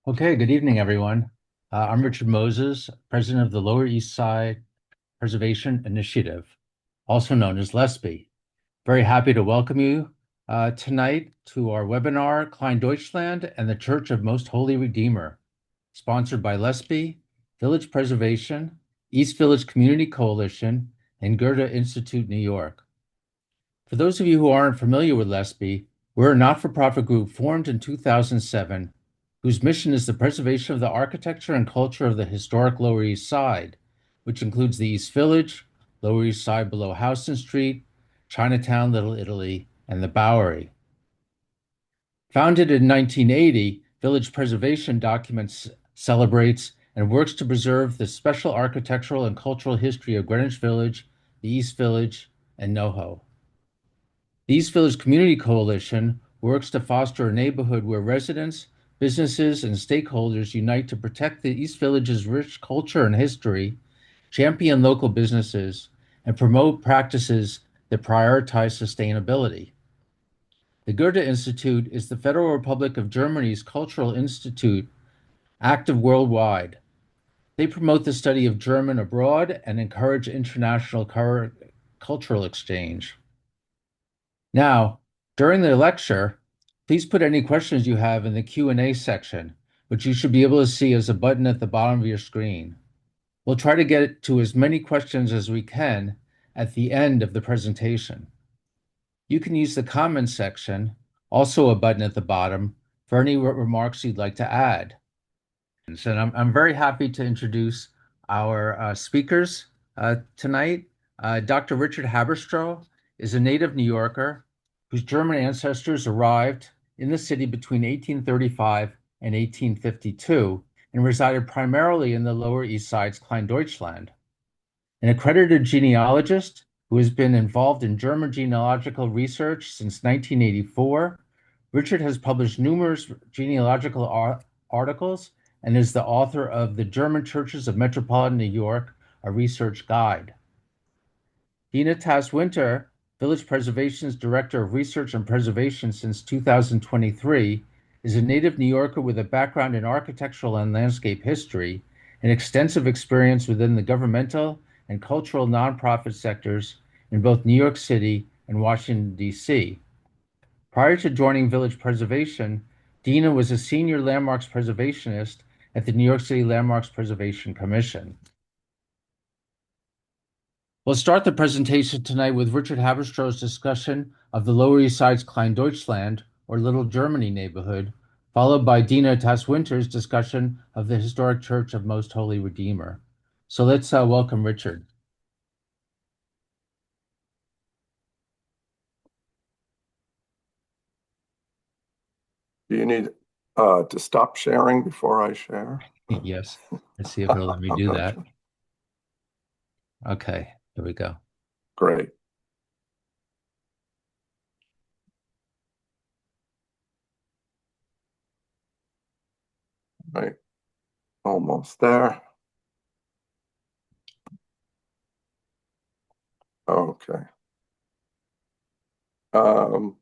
Okay, good evening, everyone. I'm Richard Moses, president of the Lower East Side Preservation Initiative, also known as LESPI. Very happy to welcome you tonight to our webinar, Kleindeutschland and the Church of Most Holy Redeemer, sponsored by LESPI, Village Preservation, East Village Community Coalition, and Goethe Institute, New York. For those of you who aren't familiar with LESPI, we're a not-for-profit group formed in 2007 whose mission is the preservation of the architecture and culture of the historic Lower East Side, which includes the East Village, Lower East Side below Houston Street, Chinatown, Little Italy, and the Bowery. Founded in 1980, Village Preservation documents, celebrates, and works to preserve the special architectural and cultural history of Greenwich Village, the East Village, and NoHo. The East Village Community Coalition works to foster a neighborhood where residents, businesses, and stakeholders unite to protect the East Village's rich culture and history, champion local businesses, and promote practices that prioritize sustainability. The Goethe Institute is the Federal Republic of Germany's cultural institute, active worldwide. They promote the study of German abroad and encourage international cultural exchange. Now, during the lecture, please put any questions you have in the Q&A section, which you should be able to see as a button at the bottom of your screen. We'll try to get to as many questions as we can at the end of the presentation. You can use the comments section, also a button at the bottom, for any remarks you'd like to add. And I'm very happy to introduce our speakers tonight. Dr. Richard Haberstroh is a native New Yorker whose German ancestors arrived in the city between 1835 and 1852 and resided primarily in the Lower East Side's Kleindeutschland. An accredited genealogist who has been involved in German genealogical research since 1984, Richard has published numerous genealogical articles and is the author of The German Churches of Metropolitan New York, a research guide. Dena Tasse-Winter, Village Preservation's Director of Research and Preservation since 2023, is a native New Yorker with a background in architectural and landscape history and extensive experience within the governmental and cultural nonprofit sectors in both New York City and Washington, D.C. Prior to joining Village Preservation, Dena was a senior landmarks preservationist at the New York City Landmarks Preservation Commission. We'll start the presentation tonight with Richard Haberstroh's discussion of the Lower East Side's Kleindeutschland, or Little Germany neighborhood, followed by Dena Tasse-Winter's discussion of the historic Church of Most Holy Redeemer. So let's welcome Richard. Do you need to stop sharing before I share? Yes, let's see if it'll let me do that. Okay, here we go. Great. Right, almost there. Okay. All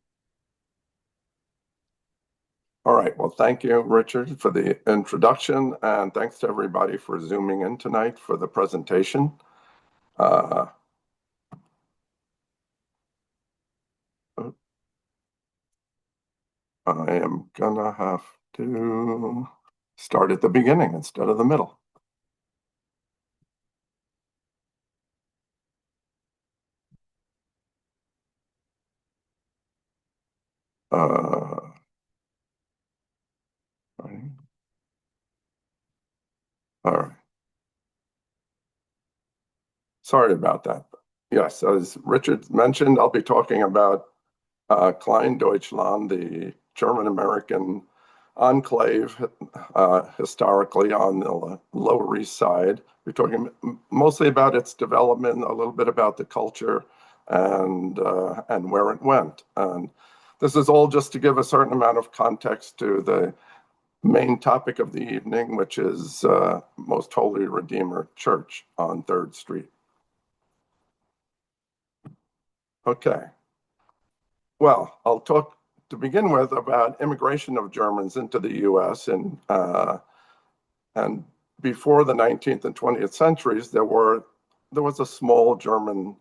right, well, thank you, Richard, for the introduction, and thanks to everybody for Zooming in tonight for the presentation. I am gonna have to start at the beginning instead of the middle. Right. All right. Sorry about that. Yes, as Richard mentioned, I'll be talking about Kleindeutschland, the German-American enclave historically on the Lower East Side. We're talking mostly about its development, a little bit about the culture and where it went. And this is all just to give a certain amount of context to the main topic of the evening, which is Most Holy Redeemer Church on 3rd Street. Okay. Well, I'll talk to begin with, about immigration of Germans into the U.S. And before the 19th and 20th centuries, there was a small German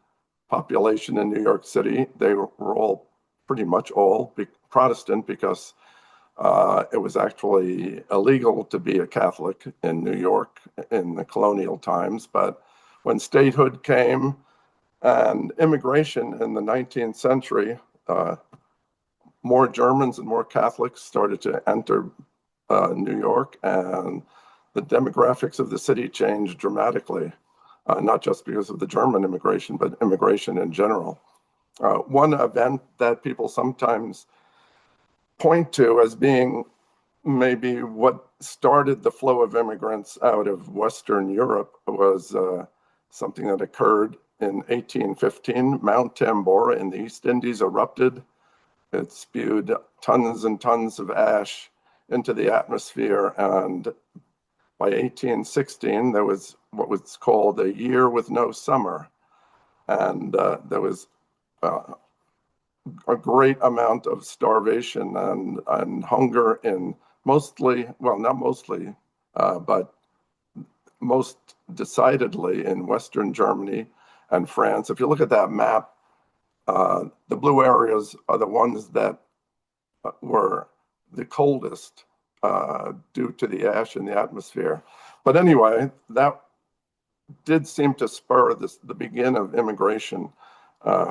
population in New York City. They were all pretty much all Protestant because it was actually illegal to be a Catholic in New York in the colonial times. But when statehood came and immigration in the 19th century, more Germans and more Catholics started to enter New York, and the demographics of the city changed dramatically, not just because of the German immigration, but immigration in general. One event that people sometimes point to as being maybe what started the flow of immigrants out of Western Europe was something that occurred in 1815. Mount Tambora in the East Indies erupted. It spewed tons and tons of ash into the atmosphere, and by 1816 there was what was called a year with no summer, and there was a great amount of starvation and hunger in mostly, well, not mostly, but most decidedly in Western Germany and France. If you look at that map, the blue areas are the ones that were the coldest due to the ash in the atmosphere. But anyway, that did seem to spur the begin of immigration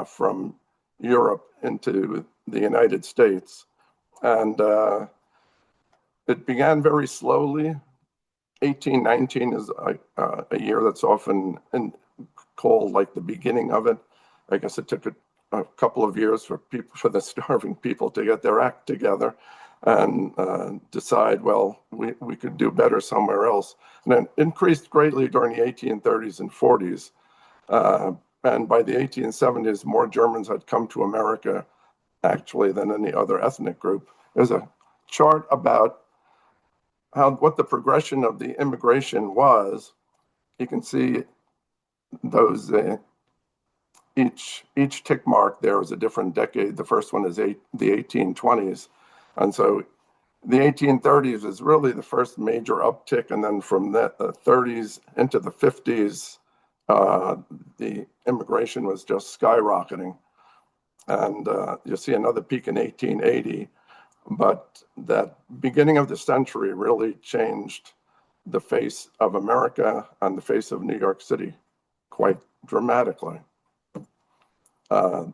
from Europe into the United States. And it began very slowly. 1819 is a year that's often called like the beginning of it. I guess it took a couple of years for the starving people to get their act together and decide, well, we could do better somewhere else. And it increased greatly during the 1830s and 40s. And by the 1870s, more Germans had come to America, actually, than any other ethnic group. There's a chart about what the progression of the immigration was. You can see those, each tick mark there is a different decade. The first one is the 1820s. And so the 1830s is really the first major uptick. And then from the 30s into the 50s, the immigration was just skyrocketing. And you'll see another peak in 1880. But that beginning of the century really changed the face of America and the face of New York City quite dramatically. The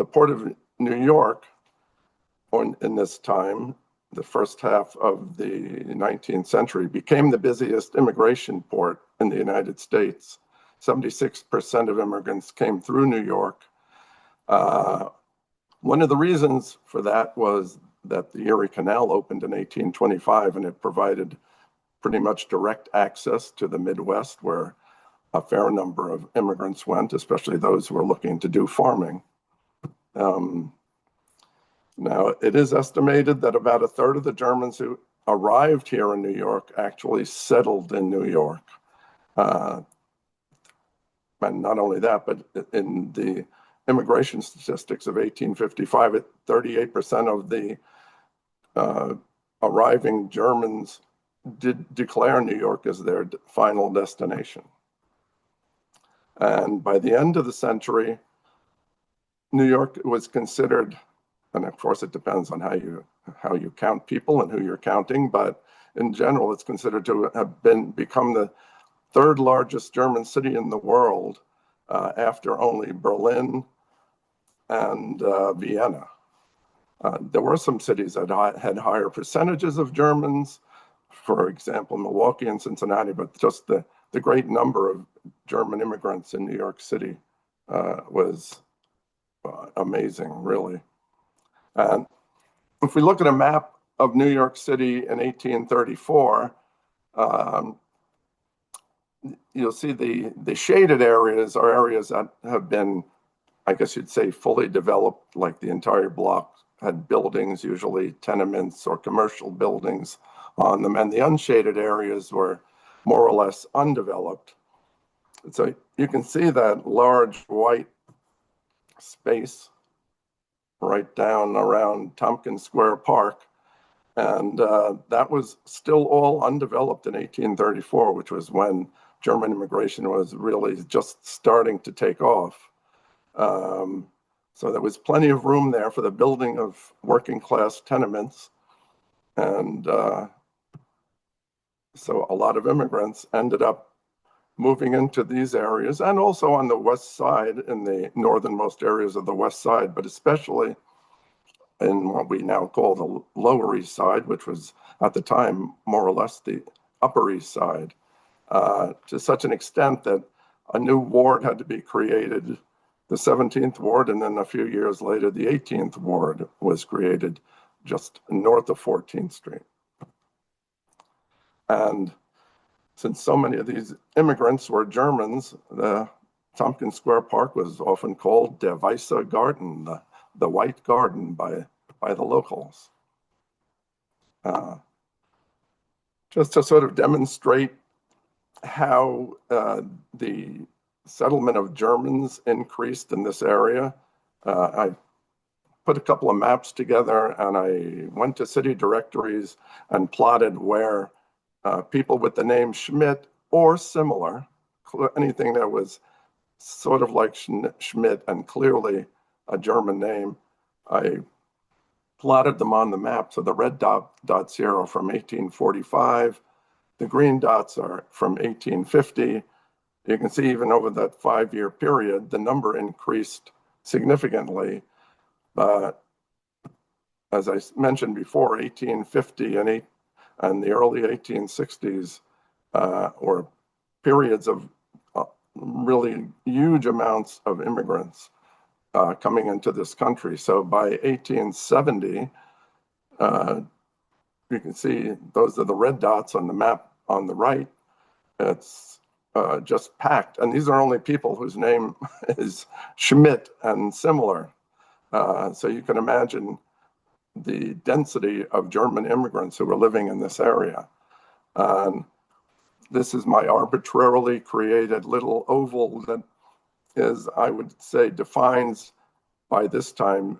Port of New York, in this time, the first half of the 19th century, became the busiest immigration port in the United States. 76% of immigrants came through New York. One of the reasons for that was that the Erie Canal opened in 1825, and it provided pretty much direct access to the Midwest, where a fair number of immigrants went, especially those who were looking to do farming. Now, it is estimated that about a third of the Germans who arrived here in New York actually settled in New York. And not only that, but in the immigration statistics of 1855, 38% of the arriving Germans did declare New York as their final destination. And by the end of the century, New York was considered, and of course it depends on how you count people and who you're counting, but in general, it's considered to have become the third largest German city in the world after only Berlin and Vienna. There were some cities that had higher percentages of Germans, for example, Milwaukee and Cincinnati, but just the great number of German immigrants in New York City was amazing, really. And if we look at a map of New York City in 1834, you'll see the shaded areas are areas that have been, I guess you'd say, fully developed, like the entire block had buildings, usually tenements or commercial buildings on them, and the unshaded areas were more or less undeveloped. So you can see that large white space right down around Tompkins Square Park. And that was still all undeveloped in 1834, which was when German immigration was really just starting to take off. So there was plenty of room there for the building of working class tenements. And so a lot of immigrants ended up moving into these areas, and also on the west side, in the northernmost areas of the west side, but especially in what we now call the Lower East Side, which was at the time more or less the Upper East Side, to such an extent that a new ward had to be created, the 17th Ward, and then a few years later, the 18th Ward was created just north of 14th Street. And since so many of these immigrants were Germans, the Tompkins Square Park was often called Der Weiße Garten, the White Garden by the locals. Just to sort of demonstrate how the settlement of Germans increased in this area, I put a couple of maps together, and I went to city directories and plotted where people with the name Schmidt or similar, anything that was sort of like Schmidt and clearly a German name, I plotted them on the map. So the red dots here are from 1845. The green dots are from 1850. You can see even over that 5-year period, the number increased significantly. But as I mentioned before, 1850 and the early 1860s were periods of really huge amounts of immigrants coming into this country. So by 1870, you can see those are the red dots on the map on the right. It's just packed. And these are only people whose name is Schmidt and similar. So you can imagine the density of German immigrants who were living in this area. This is my arbitrarily created little oval that is, I would say, defines by this time,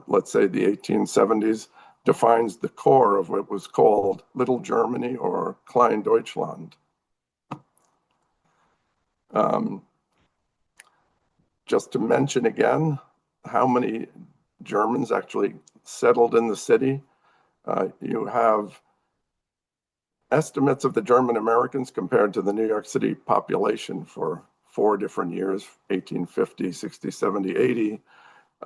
let's say the 1870s, defines the core of what was called Little Germany or Kleindeutschland. Just to mention again how many Germans actually settled in the city. You have estimates of the German Americans compared to the New York City population for 4 different years, 1850, 60, 70, 80. In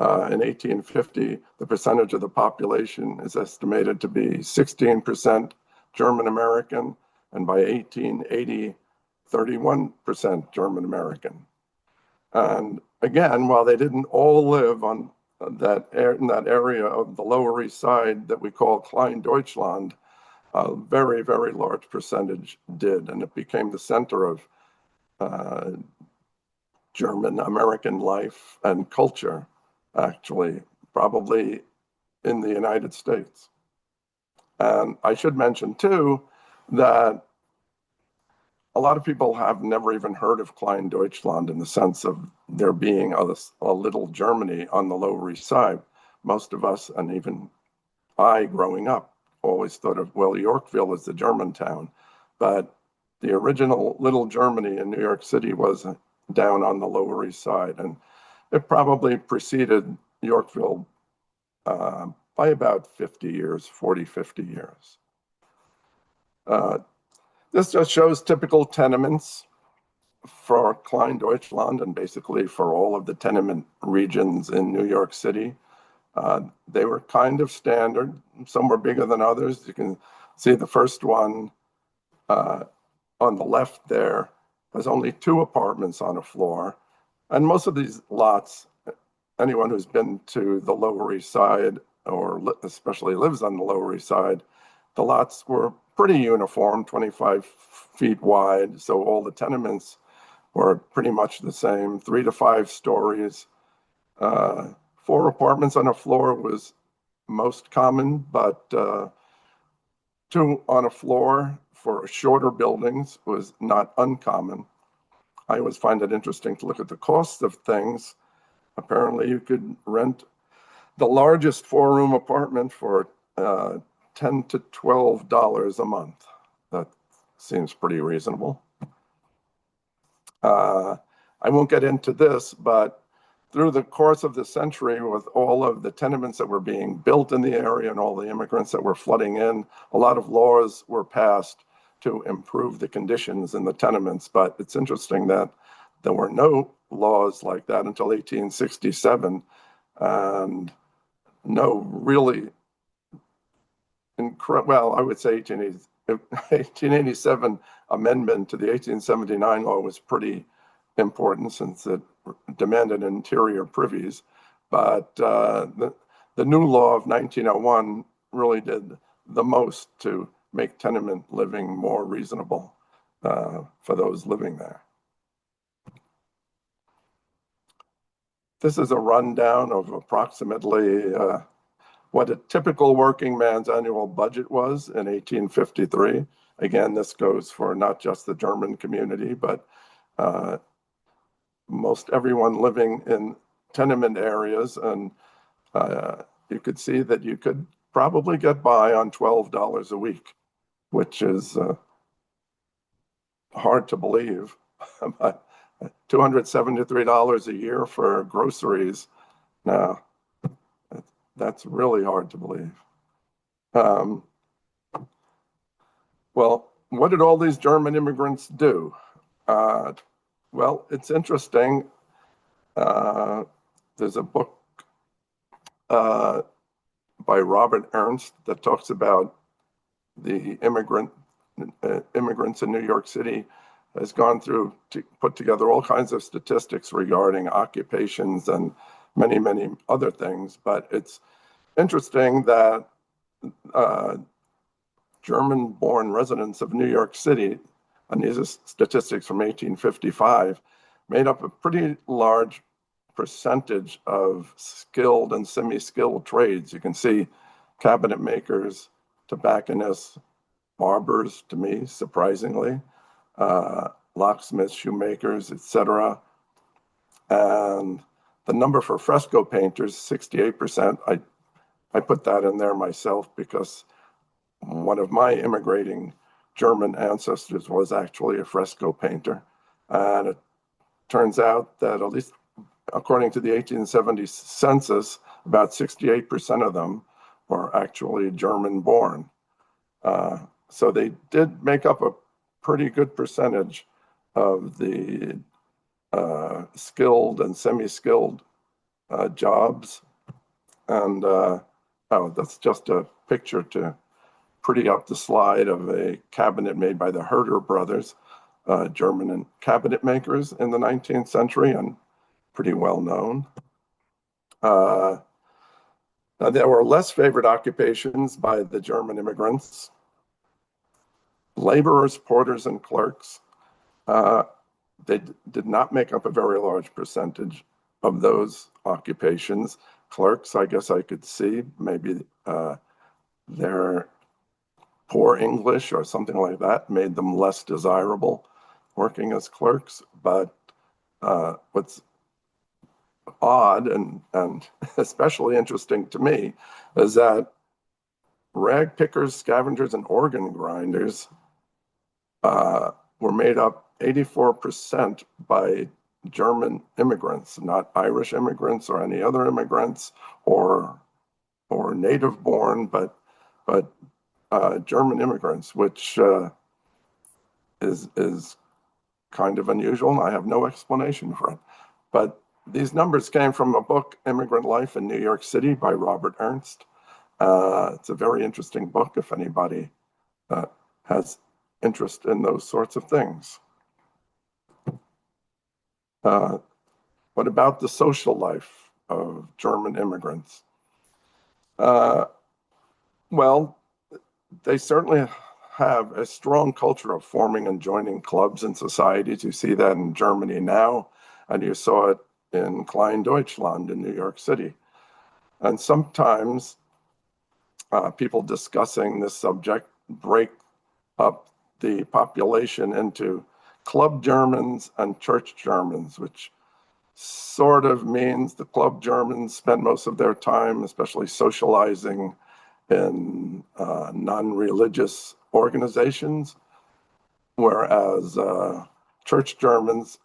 1850, the percentage of the population is estimated to be 16% German American, and by 1880, 31% German American. And again, while they didn't all live on in that area of the Lower East Side that we call Kleindeutschland, a very, very large percentage did, and it became the center of German American life and culture, actually, probably in the United States. And I should mention too that a lot of people have never even heard of Kleindeutschland in the sense of there being a little Germany on the Lower East Side. Most of us, and even I growing up, always thought of, well, Yorkville is the German town. But the original Little Germany in New York City was down on the Lower East Side. And it probably preceded Yorkville by about 50 years, 40, 50 years. This just shows typical tenements for Kleindeutschland and basically for all of the tenement regions in New York City. They were kind of standard. Some were bigger than others. You can see the first one on the left there has only 2 apartments on a floor. And most of these lots, anyone who's been to the Lower East Side or especially lives on the Lower East Side, the lots were pretty uniform, 25 feet wide. So all the tenements were pretty much the same, 3 to 5 stories. 4 apartments on a floor was most common, but 2 on a floor for shorter buildings was not uncommon. I always find it interesting to look at the cost of things. Apparently you could rent the largest four-room apartment for $10 to $12 a month. That seems pretty reasonable. I won't get into this, but through the course of the century, with all of the tenements that were being built in the area and all the immigrants that were flooding in, a lot of laws were passed to improve the conditions in the tenements. But it's interesting that there were no laws like that until 1867, and no really well, I would say 1887 amendment to the 1879 law was pretty important since it demanded interior privies. But the new law of 1901 really did the most to make tenement living more reasonable for those living there. This is a rundown of approximately what a typical working man's annual budget was in 1853. Again, this goes for not just the German community, but most everyone living in tenement areas. And you could see that you could probably get by on $12 a week, which is hard to believe. But $273 a year for groceries, now that's really hard to believe. Well, what did all these German immigrants do? Well, it's interesting. There's a book by Robert Ernst that talks about the immigrants in New York City, has gone through to put together all kinds of statistics regarding occupations and many, many other things. But it's interesting that German-born residents of New York City, and these are statistics from 1855, made up a pretty large percentage of skilled and semi-skilled trades. You can see cabinet makers, tobacconists, barbers, to me, surprisingly, locksmiths, shoemakers, etc. And the number for fresco painters, 68%. I put that in there myself because one of my immigrating German ancestors was actually a fresco painter. And it turns out that, at least according to the 1870 census, about 68% of them were actually German-born. So they did make up a pretty good percentage of the skilled and semi-skilled jobs. And that's just a picture to pretty up the slide of a cabinet made by the Herder brothers, German cabinet makers in the 19th century, and pretty well known. There were less favored occupations by the German immigrants. Laborers, porters, and clerks. They did not make up a very large percentage of those occupations. Clerks, I guess I could see, maybe their poor English or something like that made them less desirable working as clerks. But what's odd and especially interesting to me is that rag pickers, scavengers, and organ grinders were made up 84% by German immigrants, not Irish immigrants or any other immigrants or native born, but German immigrants, which is kind of unusual, and I have no explanation for it. But these numbers came from a book, Immigrant Life in New York City by Robert Ernst. It's a very interesting book if anybody has interest in those sorts of things. What about the social life of German immigrants? Well, they certainly have a strong culture of forming and joining clubs and societies. You see that in Germany now, and you saw it in Kleindeutschland in New York City. And sometimes people discussing this subject break up the population into club Germans and church Germans, which sort of means the club Germans spent most of their time, especially socializing in non-religious organizations, whereas church Germans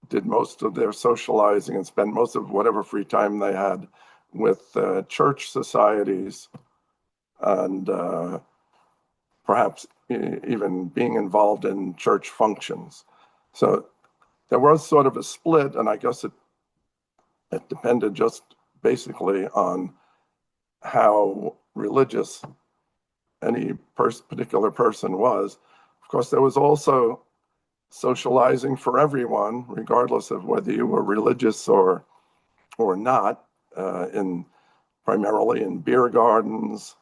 did most of their socializing and spent most of whatever free time they had with church societies and perhaps even being involved in church functions. So there was sort of a split, and I guess it depended just basically on how religious any particular person was. Of course, there was also socializing for everyone, regardless of whether you were religious or not, primarily in beer gardens,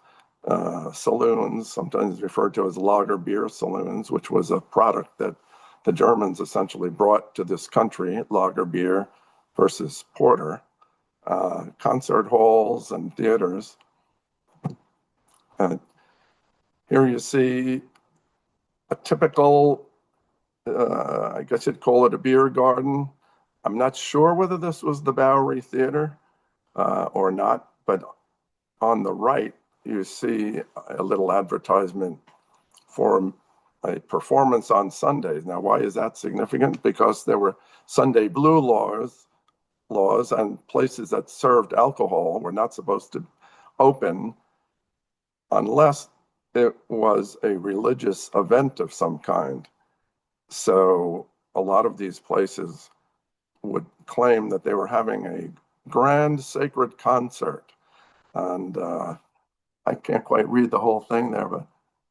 saloons, sometimes referred to as lager beer saloons, which was a product that the Germans essentially brought to this country, lager beer versus porter, concert halls and theaters. Here you see a typical, I guess you'd call it a beer garden. I'm not sure whether this was the Bowery Theater or not, but on the right, you see a little advertisement for a performance on Sundays. Now, why is that significant? Because there were Sunday blue laws, and places that served alcohol were not supposed to open unless it was a religious event of some kind. So a lot of these places would claim that they were having a grand sacred concert. And I can't quite read the whole thing there, but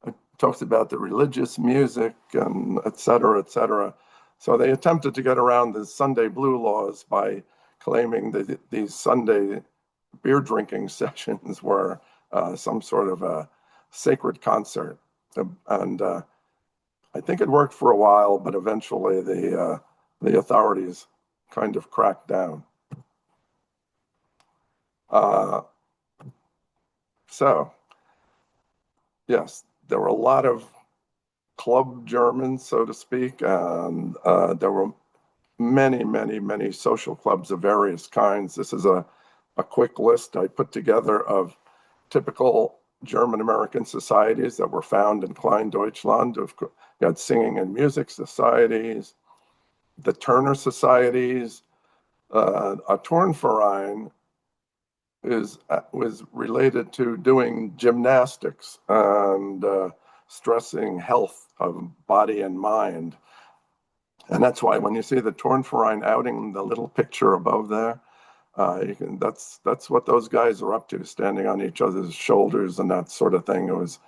it talks about the religious music and et cetera, et cetera. So they attempted to get around the Sunday blue laws by claiming that these Sunday beer drinking sessions were some sort of a sacred concert. And I think it worked for a while, but eventually the authorities kind of cracked down. So, yes, there were a lot of club Germans, so to speak, and there were many, many, many social clubs of various kinds. This is a quick list I put together of typical German-American societies that were found in Kleindeutschland. You had singing and music societies, the Turner societies, a Turnverein was related to doing gymnastics and stressing health of body and mind. And that's why when you see the Turnverein outing, the little picture above there, that's what those guys are up to, standing on each other's shoulders and that sort of thing. It was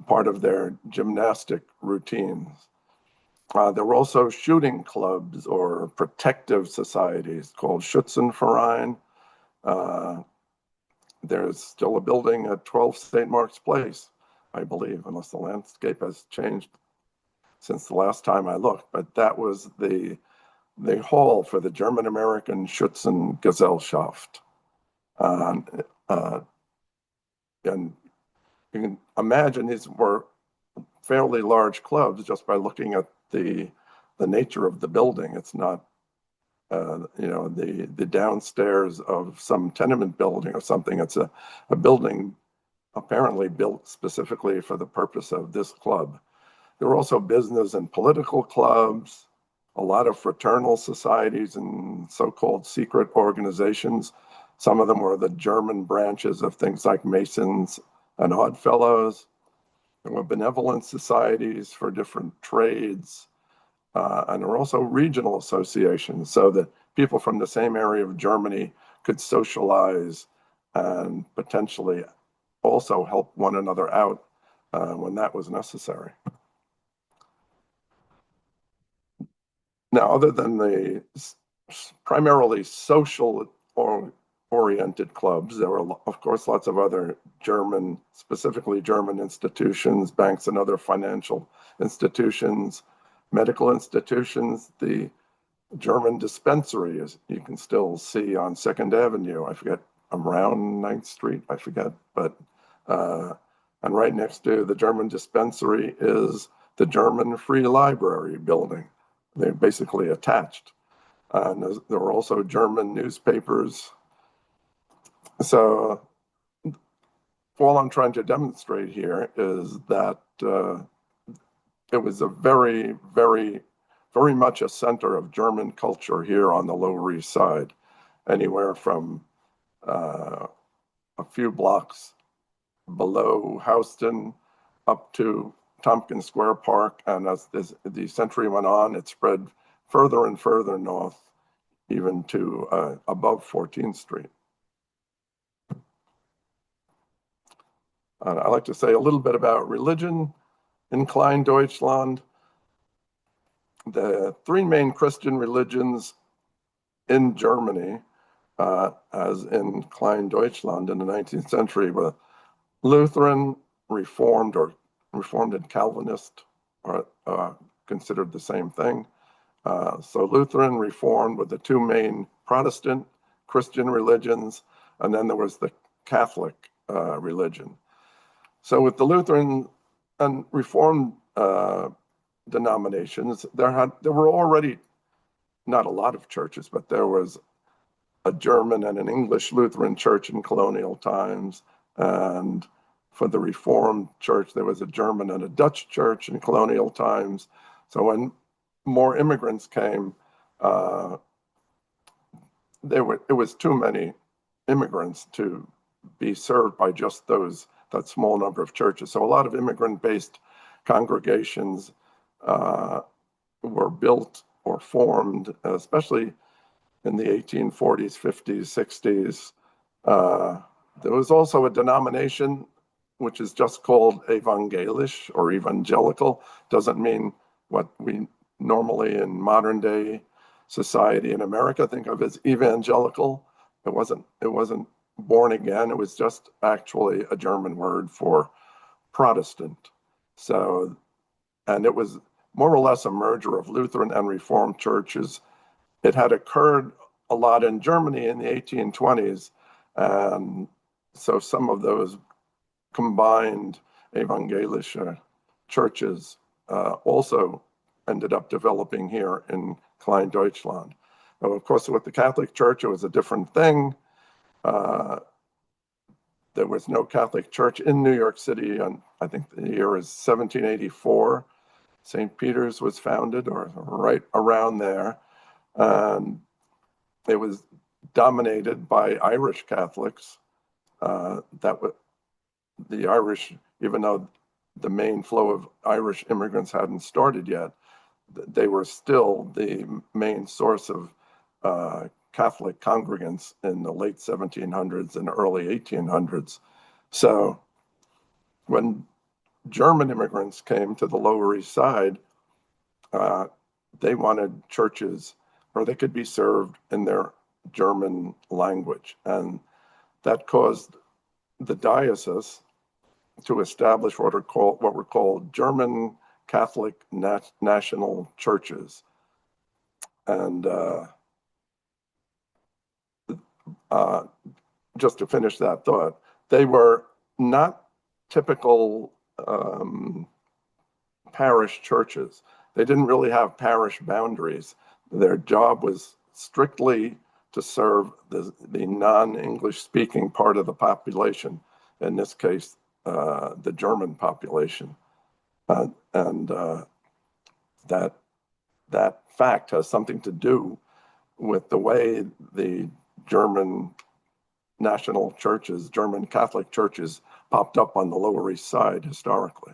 part of their gymnastic routines. There were also shooting clubs or protective societies called Schützenverein. There's still a building at 12 St. Mark's Place, I believe, unless the landscape has changed since the last time I looked. But that was the hall for the German-American Schützengesellschaft. And you can imagine these were fairly large clubs just by looking at the nature of the building. It's not, the downstairs of some tenement building or something. It's a building apparently built specifically for the purpose of this club. There were also business and political clubs, a lot of fraternal societies and so-called secret organizations. Some of them were the German branches of things like Masons and Oddfellows. There were benevolent societies for different trades. And there were also regional associations so that people from the same area of Germany could socialize and potentially also help one another out when that was necessary. Now, other than the primarily social oriented clubs, there were, of course, lots of other specifically German institutions, banks and other financial institutions, medical institutions. The German dispensary, as you can still see on 2nd Avenue, I forget, around 9th Street, I forget, but, and right next to the German dispensary is the German Free Library building. They're basically attached. And there were also German newspapers. So all I'm trying to demonstrate here is that it was a very, very, very much a center of German culture here on the Lower East Side, anywhere from a few blocks below Houston up to Tompkins Square Park. And as the century went on, it spread further and further north, even to above 14th Street. I'd like to say a little bit about religion in Kleindeutschland. The three main Christian religions in Germany, as in Kleindeutschland in the 19th century, were Lutheran, Reformed, or Reformed and Calvinist are considered the same thing. So Lutheran, Reformed were the two main Protestant Christian religions, and then there was the Catholic religion. So with the Lutheran and Reformed denominations, there were already not a lot of churches, but there was a German and an English Lutheran church in colonial times. And for the Reformed church, there was a German and a Dutch church in colonial times. So when more immigrants came, it was too many immigrants to be served by just that small number of churches. So a lot of immigrant-based congregations were built or formed, especially in the 1840s, 50s, 60s. There was also a denomination which is just called evangelisch or evangelical. Doesn't mean what we normally in modern day society in America think of as evangelical. It wasn't born again. It was just actually a German word for Protestant. So, and it was more or less a merger of Lutheran and Reformed churches. It had occurred a lot in Germany in the 1820s. And so some of those combined evangelische churches also ended up developing here in Kleindeutschland. Now, of course, with the Catholic Church, it was a different thing. There was no Catholic Church in New York City, and I think the year is 1784. St. Peter's was founded, or right around there. And it was dominated by Irish Catholics. The Irish, even though the main flow of Irish immigrants hadn't started yet, they were still the main source of Catholic congregants in the late 1700s and early 1800s. So when German immigrants came to the Lower East Side, they wanted churches where they could be served in their German language. And that caused the diocese to establish what were called German Catholic national churches. And just to finish that thought, they were not typical parish churches. They didn't really have parish boundaries. Their job was strictly to serve the non-English speaking part of the population, in this case, the German population. And that fact has something to do with the way the German national churches, German Catholic churches, popped up on the Lower East Side historically.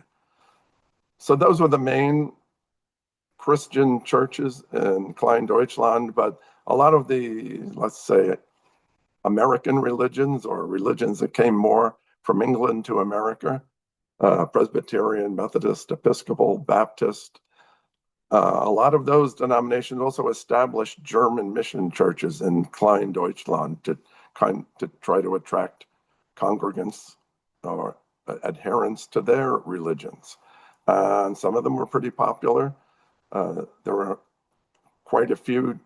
So those were the main Christian churches in Kleindeutschland, but a lot of the, let's say, American religions or religions that came more from England to America, Presbyterian, Methodist, Episcopal, Baptist, a lot of those denominations also established German mission churches in Kleindeutschland to try to attract congregants or adherents to their religions. And some of them were pretty popular. There were quite a few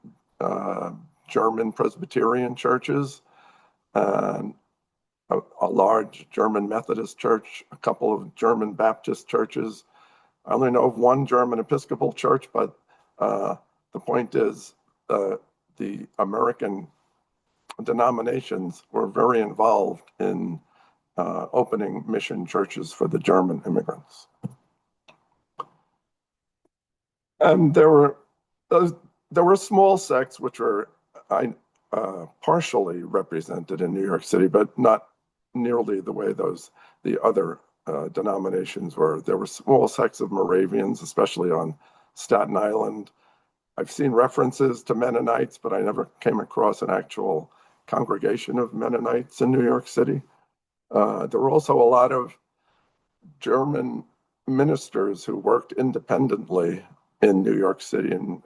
German Presbyterian churches, and a large German Methodist church, a couple of German Baptist churches. I only know of one German Episcopal church, but the point is the American denominations were very involved in opening mission churches for the German immigrants. And there were small sects which were partially represented in New York City, but not nearly the way the other denominations were. There were small sects of Moravians, especially on Staten Island. I've seen references to Mennonites, but I never came across an actual congregation of Mennonites in New York City. There were also a lot of German ministers who worked independently in New York City. And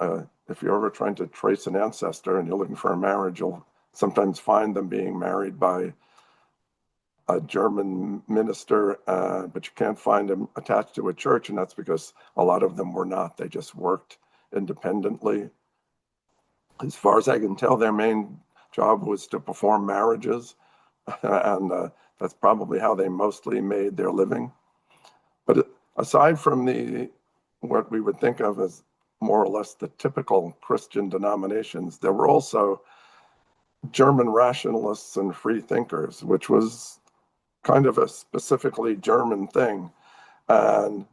if you're ever trying to trace an ancestor and you're looking for a marriage, you'll sometimes find them being married by a German minister, but you can't find them attached to a church. And that's because a lot of them were not. They just worked independently. As far as I can tell, their main job was to perform marriages. And that's probably how they mostly made their living. But aside from what we would think of as more or less the typical Christian denominations, there were also German rationalists and free thinkers, which was kind of a specifically German thing. And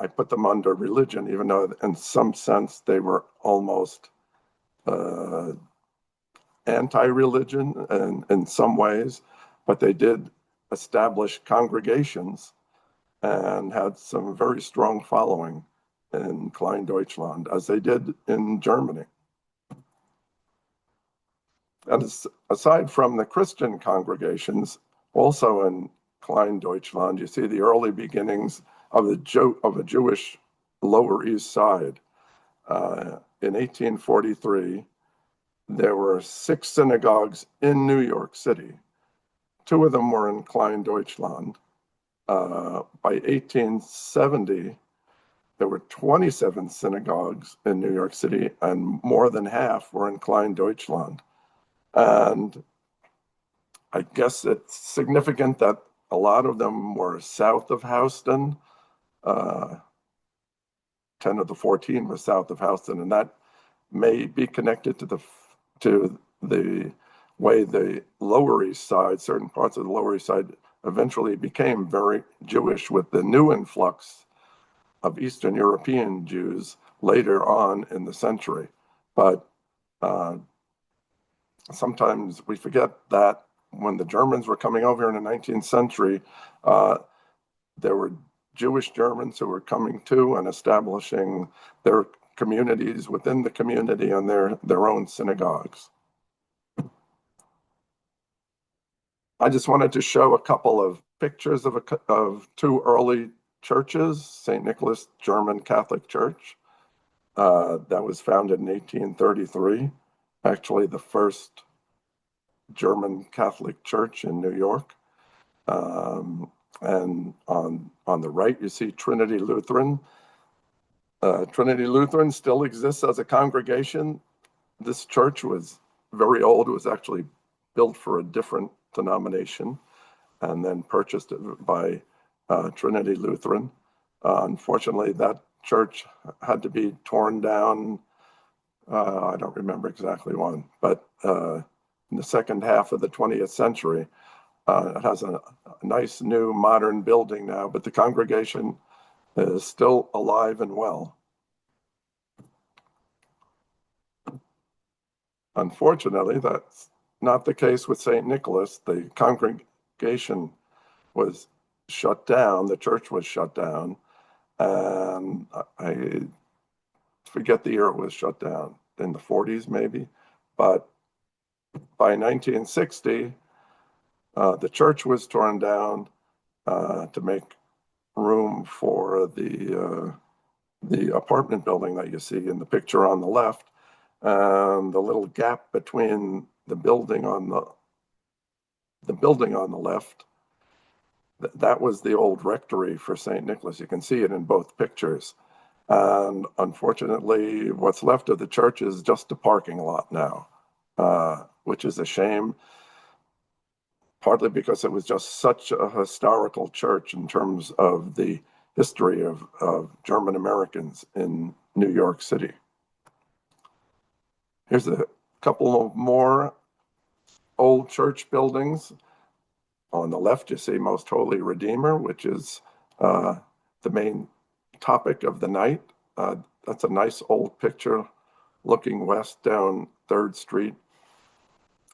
I put them under religion, even though in some sense they were almost anti-religion in some ways, but they did establish congregations and had some very strong following in Kleindeutschland, as they did in Germany. And aside from the Christian congregations, also in Kleindeutschland, you see the early beginnings of a Jewish Lower East Side. In 1843, there were 6 synagogues in New York City. 2 of them were in Kleindeutschland. By 1870, there were 27 synagogues in New York City, and more than half were in Kleindeutschland. And I guess it's significant that a lot of them were south of Houston. 10 of the 14 were south of Houston, and that may be connected to the way the Lower East Side, certain parts of the Lower East Side, eventually became very Jewish with the new influx of Eastern European Jews later on in the century. But sometimes we forget that when the Germans were coming over in the 19th century, there were Jewish Germans who were coming to and establishing their communities within the community and their own synagogues. I just wanted to show a couple of pictures of 2 early churches, St. Nicholas German Catholic Church, that was founded in 1833, actually the first German Catholic church in New York. And on the right, you see Trinity Lutheran. Trinity Lutheran still exists as a congregation. This church was very old. It was actually built for a different denomination and then purchased by Trinity Lutheran. Unfortunately, that church had to be torn down. I don't remember exactly when, but in the second half of the 20th century. It has a nice new modern building now, but the congregation is still alive and well. Unfortunately, that's not the case with St. Nicholas. The congregation was shut down, the church was shut down, and I forget the year it was shut down, in the 40s maybe, but by 1960, the church was torn down to make room for the apartment building that you see in the picture on the left, and the little gap between the building on the left. That was the old rectory for St. Nicholas. You can see it in both pictures. And unfortunately, what's left of the church is just a parking lot now, which is a shame, partly because it was just such a historical church in terms of the history of German Americans in New York City. Here's a couple of more old church buildings. On the left, you see Most Holy Redeemer, which is the main topic of the night. That's a nice old picture looking west down 3rd Street.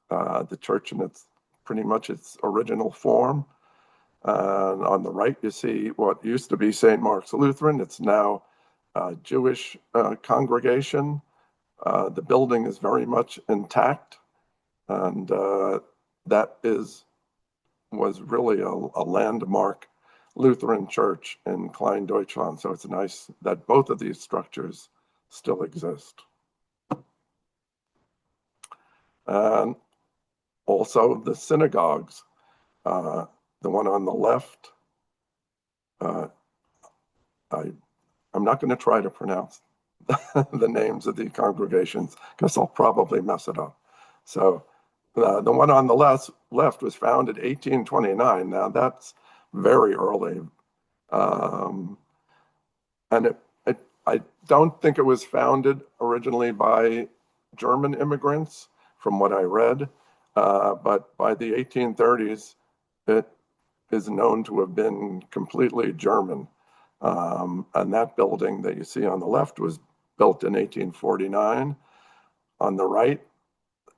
The church in its pretty much its original form. And on the right, you see what used to be St. Mark's Lutheran. It's now a Jewish congregation. The building is very much intact, and that was really a landmark Lutheran church in Kleindeutschland. So it's nice that both of these structures still exist. And also the synagogues. The one on the left, I'm not going to try to pronounce the names of the congregations because I'll probably mess it up. So the one on the left was founded 1829. Now that's very early. And I don't think it was founded originally by German immigrants, from what I read, but by the 1830s, it is known to have been completely German. And that building that you see on the left was built in 1849. On the right,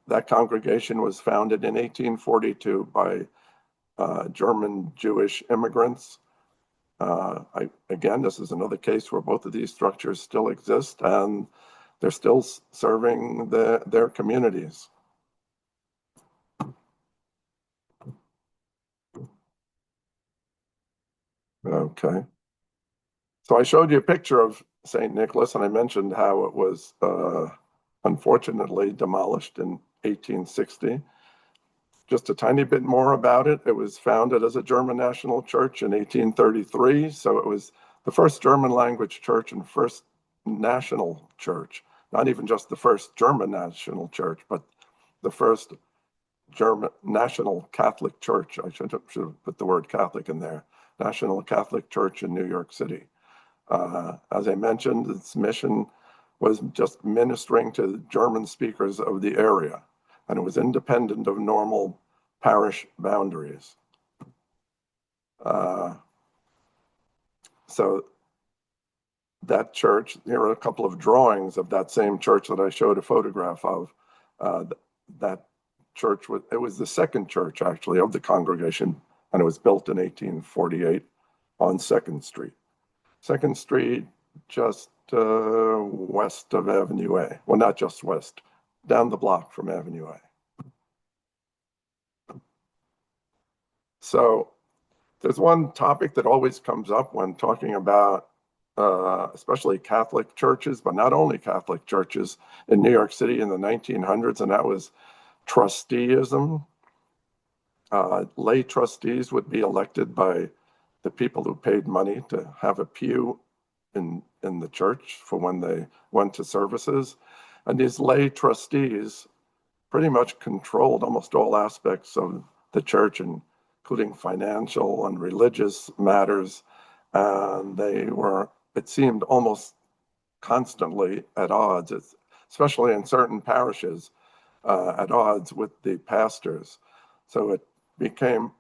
that congregation was founded in 1842 by German Jewish immigrants. Again, this is another case where both of these structures still exist and they're still serving their communities. Okay. So I showed you a picture of St. Nicholas, and I mentioned how it was unfortunately demolished in 1860. Just a tiny bit more about it. It was founded as a German national church in 1833. So it was the first German language church and first national church. Not even just the first German national church, but the first German national Catholic church. I should have put the word Catholic in there. National Catholic Church in New York City. As I mentioned, its mission was just ministering to German speakers of the area, and it was independent of normal parish boundaries. So that church, here are a couple of drawings of that same church that I showed a photograph of. That church, it was the second church actually of the congregation, and it was built in 1848 on 2nd Street. 2nd Street, just west of Avenue A. Well, not just west, down the block from Avenue A. So there's one topic that always comes up when talking about especially Catholic churches, but not only Catholic churches in New York City in the 1900s, and that was trusteeism. Lay trustees would be elected by the people who paid money to have a pew in the church for when they went to services. And these lay trustees pretty much controlled almost all aspects of the church, including financial and religious matters. And they were, it seemed, almost constantly at odds, especially in certain parishes, at odds with the pastors. So it became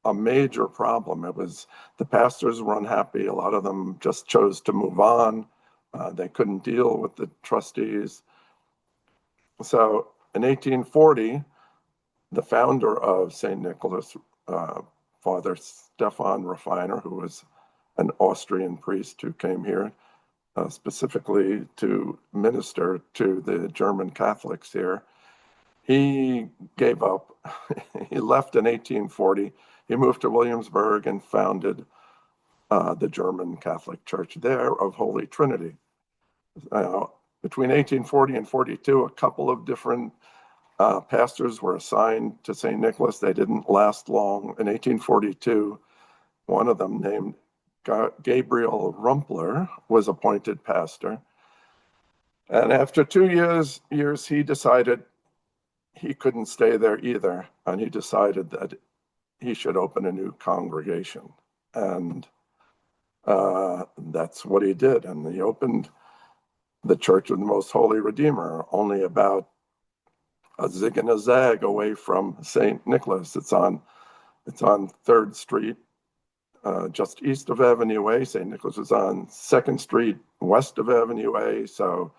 a major problem. It was, the pastors were unhappy. A lot of them just chose to move on. They couldn't deal with the trustees. So in 1840, the founder of St. Nicholas, Father Stefan Refiner, who was an Austrian priest who came here specifically to minister to the German Catholics here, he gave up. He left in 1840. He moved to Williamsburg and founded the German Catholic Church there of Holy Trinity. Between 1840 and 42, a couple of different pastors were assigned to St. Nicholas. They didn't last long. In 1842, one of them, named Gabriel Rumpler, was appointed pastor. And after 2 years, he decided he couldn't stay there either, and he decided that he should open a new congregation. And that's what he did. And he opened the Church of the Most Holy Redeemer. Only about a zig and a zag away from St. Nicholas. It's on 3rd Street, just east of Avenue A. St. Nicholas is on 2nd Street, west of Avenue A. So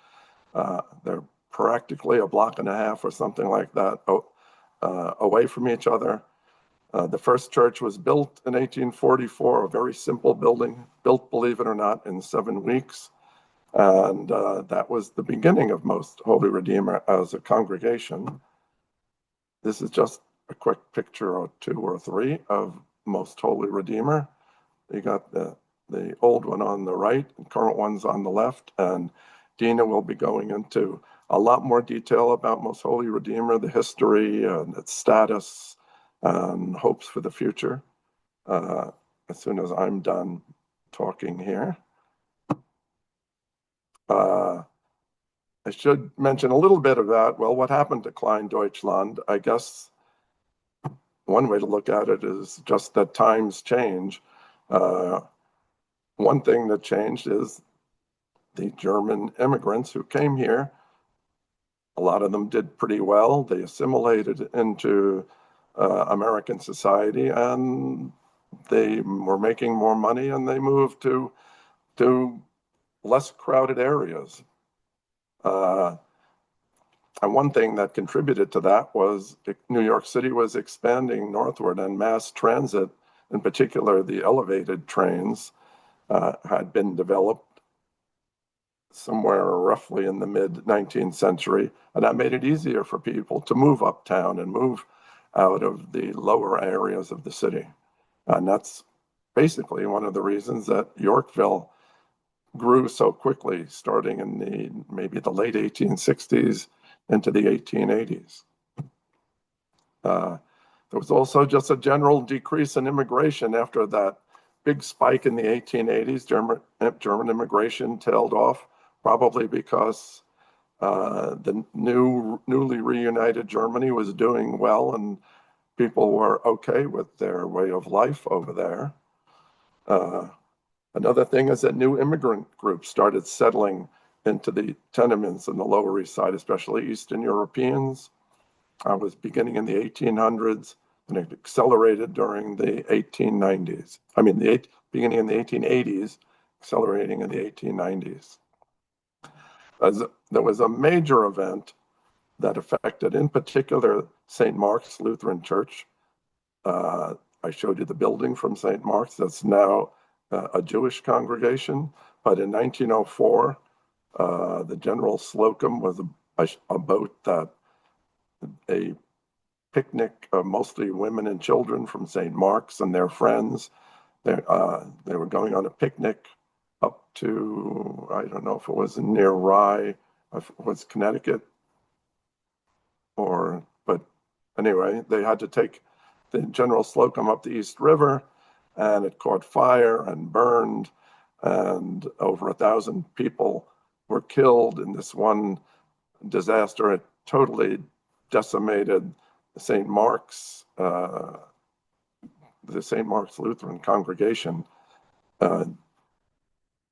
they're practically a block and a half or something like that away from each other. The first church was built in 1844, a very simple building, built, believe it or not, in 7 weeks. And that was the beginning of Most Holy Redeemer as a congregation. This is just a quick picture or 2 or 3 of Most Holy Redeemer. You got the old one on the right, and current one's on the left, and Dena will be going into a lot more detail about Most Holy Redeemer, the history and its status and hopes for the future as soon as I'm done talking here. I should mention a little bit about, well, what happened to Kleindeutschland. I guess one way to look at it is just that times change. One thing that changed is the German immigrants who came here. A lot of them did pretty well. They assimilated into American society, and they were making more money, and they moved to less crowded areas. And one thing that contributed to that was New York City was expanding northward, and mass transit, in particular the elevated trains, had been developed somewhere roughly in the mid-19th century, and that made it easier for people to move uptown and move out of the lower areas of the city. And that's basically one of the reasons that Yorkville grew so quickly, starting in maybe the late 1860s into the 1880s. There was also just a general decrease in immigration after that big spike in the 1880s. German immigration tailed off, probably because the newly reunited Germany was doing well and people were okay with their way of life over there. Another thing is that new immigrant groups started settling into the tenements in the Lower East Side, especially Eastern Europeans. I was beginning in the 1800s, and it accelerated during the 1890s. I mean, beginning in the 1880s, accelerating in the 1890s. There was a major event that affected, in particular, St. Mark's Lutheran Church. I showed you the building from St. Mark's. That's now a Jewish congregation. But in 1904, the General Slocum was a boat that a picnic of mostly women and children from St. Mark's and their friends. They were going on a picnic up to, I don't know if it was near Rye, if it was Connecticut, but anyway, they had to take the General Slocum up the East River, and it caught fire and burned, and over 1,000 people were killed in this one disaster. It totally decimated St. Mark's, the St. Mark's Lutheran congregation.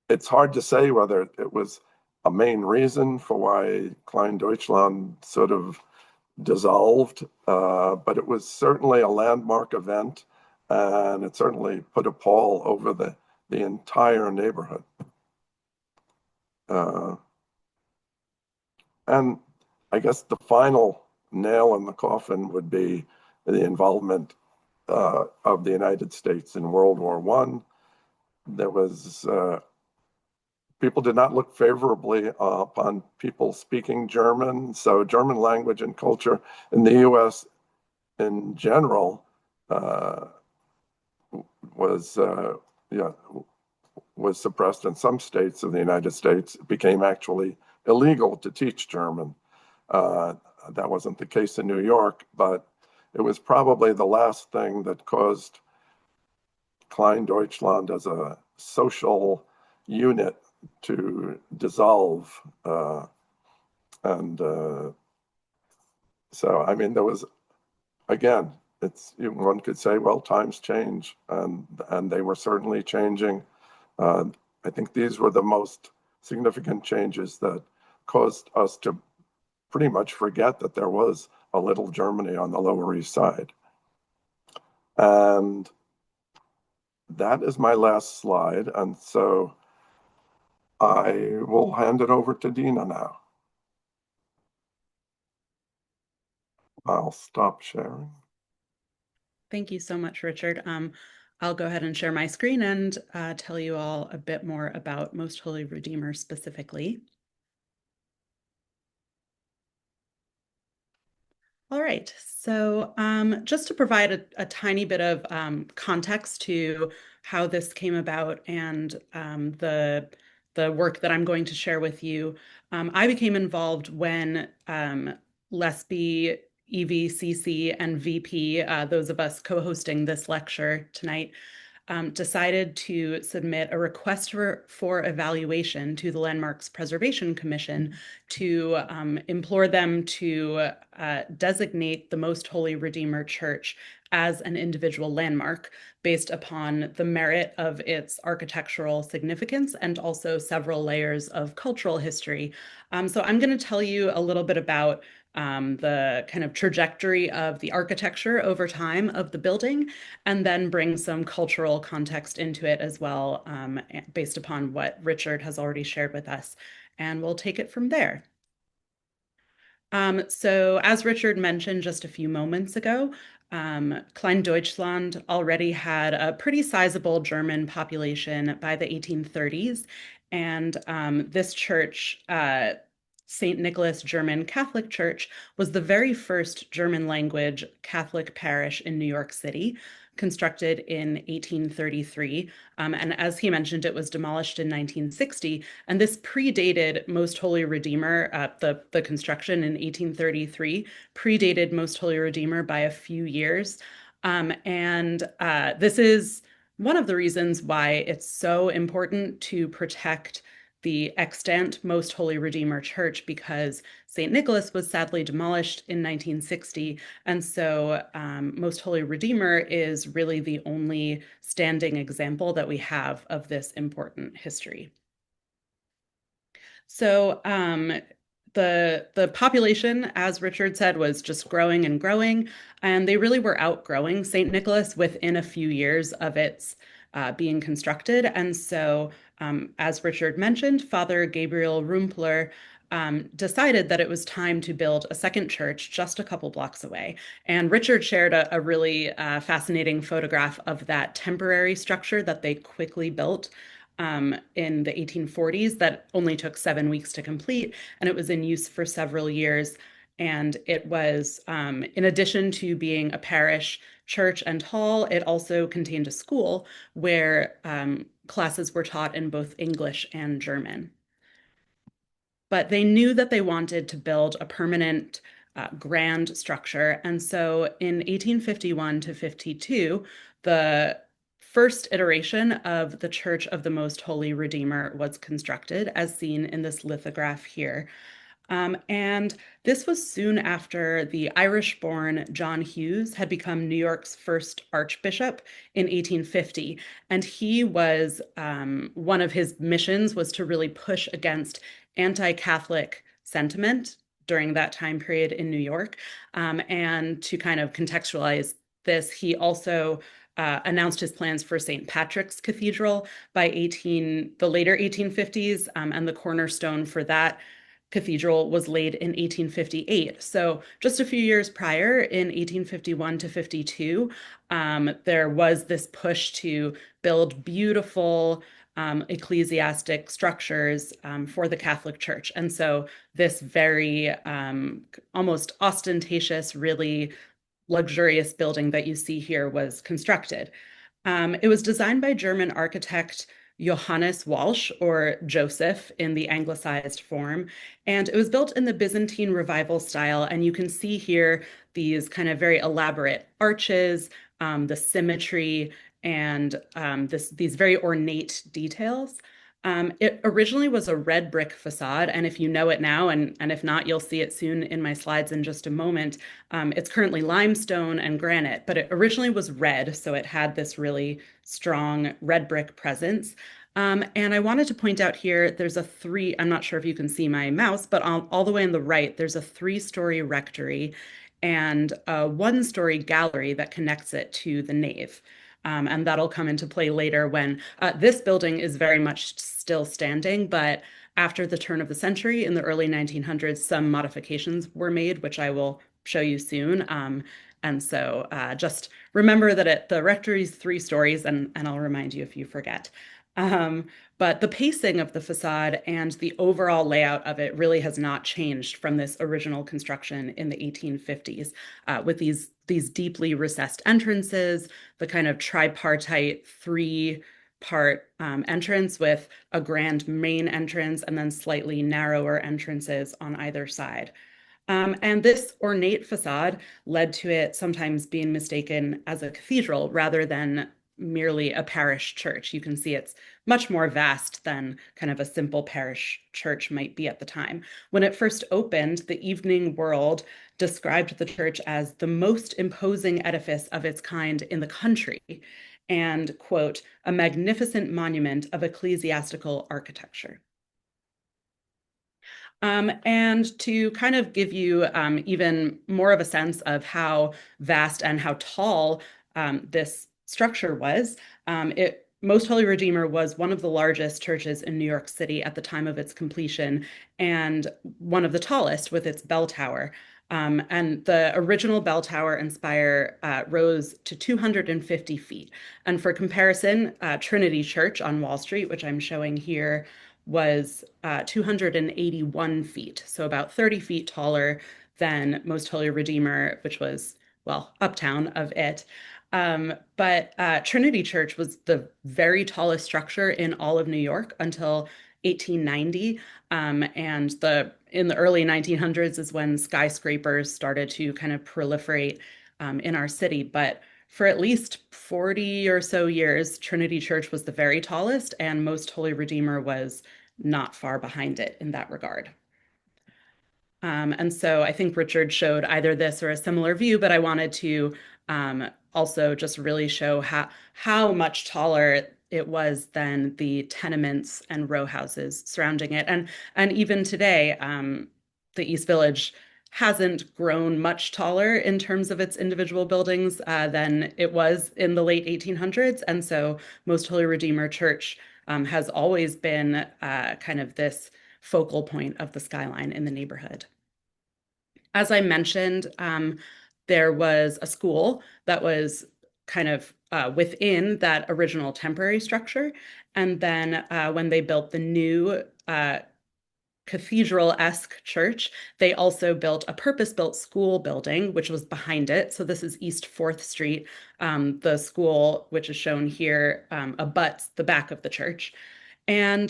It's hard to say whether it was a main reason for why Kleindeutschland sort of dissolved, but it was certainly a landmark event, and it certainly put a pall over the entire neighborhood. And I guess the final nail in the coffin would be the involvement of the United States in World War I. There was people did not look favorably upon people speaking German, so German language and culture in the U.S. in general was suppressed in some states of the United States. It became actually illegal to teach German. That wasn't the case in New York, but it was probably the last thing that caused Kleindeutschland as a social unit to dissolve. So, I mean, there was, again, one could say, well, times change, and they were certainly changing. I think these were the most significant changes that caused us to pretty much forget that there was a little Germany on the Lower East Side. And that is my last slide. And so I will hand it over to Dena now. I'll stop sharing. Thank you so much, Richard. I'll go ahead and share my screen and tell you all a bit more about Most Holy Redeemer specifically. All right, so just to provide a tiny bit of context to how this came about and the work that I'm going to share with you, I became involved when LESPI, EVCC, and VP, those of us co-hosting this lecture tonight, decided to submit a request for evaluation to the Landmarks Preservation Commission to implore them to designate the Most Holy Redeemer Church as an individual landmark based upon the merit of its architectural significance and also several layers of cultural history. So I'm going to tell you a little bit about the kind of trajectory of the architecture over time of the building, and then bring some cultural context into it as well, based upon what Richard has already shared with us. And we'll take it from there. So as Richard mentioned just a few moments ago, Kleindeutschland already had a pretty sizable German population by the 1830s. And this church, St. Nicholas German Catholic Church, was the very first German language Catholic parish in New York City, constructed in 1833. And as he mentioned, it was demolished in 1960. And this predated Most Holy Redeemer, the construction in 1833, predated Most Holy Redeemer by a few years. And this is one of the reasons why it's so important to protect the extant Most Holy Redeemer Church, because St. Nicholas was sadly demolished in 1960. And so Most Holy Redeemer is really the only standing example that we have of this important history. So the population, as Richard said, was just growing and growing, and they really were outgrowing St. Nicholas within a few years of its being constructed. And so, as Richard mentioned, Father Gabriel Rumpler decided that it was time to build a second church just a couple blocks away. And Richard shared a really fascinating photograph of that temporary structure that they quickly built in the 1840s that only took 7 weeks to complete, and it was in use for several years. And it was, in addition to being a parish church and hall, it also contained a school where classes were taught in both English and German. But they knew that they wanted to build a permanent grand structure. And so in 1851 to 52, the first iteration of the Church of the Most Holy Redeemer was constructed, as seen in this lithograph here. And this was soon after the Irish-born John Hughes had become New York's first archbishop in 1850. And he was, one of his missions was to really push against anti-Catholic sentiment during that time period in New York. And to kind of contextualize this, he also announced his plans for St. Patrick's Cathedral by the later 1850s, and the cornerstone for that cathedral was laid in 1858. So just a few years prior, in 1851 to 52, there was this push to build beautiful ecclesiastic structures for the Catholic Church. And so this very almost ostentatious, really luxurious building that you see here was constructed. It was designed by German architect Johannes Walsh, or Joseph in the anglicized form, and it was built in the Byzantine Revival style. And you can see here these kind of very elaborate arches, the symmetry, and these very ornate details. It originally was a red brick facade, and if you know it now, and if not, you'll see it soon in my slides in just a moment. It's currently limestone and granite, but it originally was red, so it had this really strong red brick presence. And I wanted to point out here, there's a I'm not sure if you can see my mouse, but all the way on the right, there's a 3-story rectory and a 1-story gallery that connects it to the nave. And that'll come into play later when this building is very much still standing, but after the turn of the century in the early 1900s, some modifications were made, which I will show you soon. And so just remember that the rectory is 3 stories, and I'll remind you if you forget. But the pacing of the facade and the overall layout of it really has not changed from this original construction in the 1850s, with these deeply recessed entrances, the kind of tripartite 3-part entrance with a grand main entrance and then slightly narrower entrances on either side. And this ornate facade led to it sometimes being mistaken as a cathedral rather than merely a parish church. You can see it's much more vast than kind of a simple parish church might be at the time. When it first opened, the Evening World described the church as the most imposing edifice of its kind in the country and, quote, a magnificent monument of ecclesiastical architecture. And to kind of give you even more of a sense of how vast and how tall this structure was, Most Holy Redeemer was one of the largest churches in New York City at the time of its completion and one of the tallest with its bell tower. And the original bell tower and spire rose to 250 feet. And for comparison, Trinity Church on Wall Street, which I'm showing here, was 281 feet, so about 30 feet taller than Most Holy Redeemer, which was, well, uptown of it. But Trinity Church was the very tallest structure in all of New York until 1890. And in the early 1900s is when skyscrapers started to kind of proliferate in our city. But for at least 40 or so years, Trinity Church was the very tallest, and Most Holy Redeemer was not far behind it in that regard. And so I think Richard showed either this or a similar view, but I wanted to also just really show how much taller it was than the tenements and row houses surrounding it. And even today, the East Village hasn't grown much taller in terms of its individual buildings than it was in the late 1800s. And so Most Holy Redeemer Church has always been kind of this focal point of the skyline in the neighborhood. As I mentioned, there was a school that was kind of within that original temporary structure. And then when they built the new cathedral-esque church, they also built a purpose-built school building, which was behind it. So this is East 4th Street. The school, which is shown here, abuts the back of the church. And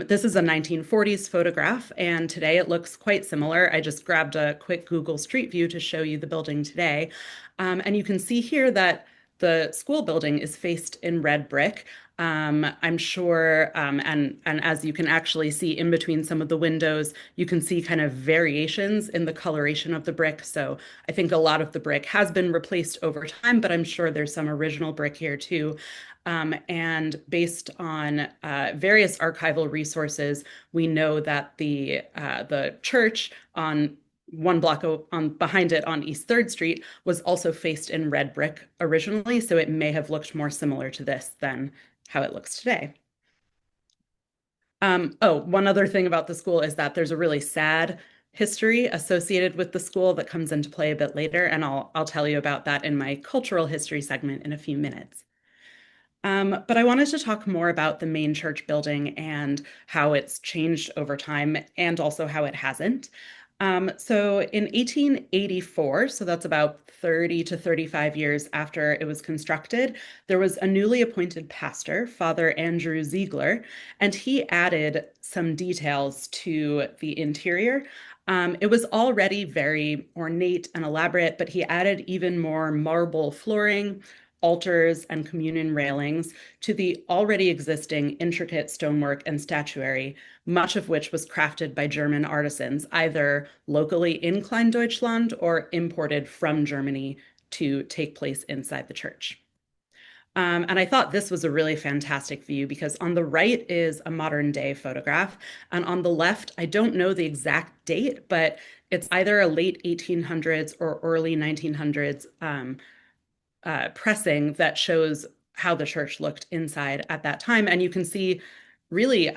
this is a 1940s photograph, and today it looks quite similar. I just grabbed a quick Google Street View to show you the building today. And you can see here that the school building is faced in red brick. I'm sure, and as you can actually see in between some of the windows, you can see kind of variations in the coloration of the brick. So I think a lot of the brick has been replaced over time, but I'm sure there's some original brick here too. And based on various archival resources, we know that the church on one block behind it on East 3rd Street was also faced in red brick originally, so it may have looked more similar to this than how it looks today. One other thing about the school is that there's a really sad history associated with the school that comes into play a bit later, and I'll tell you about that in my cultural history segment in a few minutes. But I wanted to talk more about the main church building and how it's changed over time and also how it hasn't. So in 1884, so that's about 30 to 35 years after it was constructed, there was a newly appointed pastor, Father Andrew Ziegler, and he added some details to the interior. It was already very ornate and elaborate, but he added even more marble flooring, altars, and communion railings to the already existing intricate stonework and statuary, much of which was crafted by German artisans, either locally in Kleindeutschland or imported from Germany to take place inside the church. And I thought this was a really fantastic view because on the right is a modern day photograph. And on the left, I don't know the exact date, but it's either a late 1800s or early 1900s pressing that shows how the church looked inside at that time. And you can see really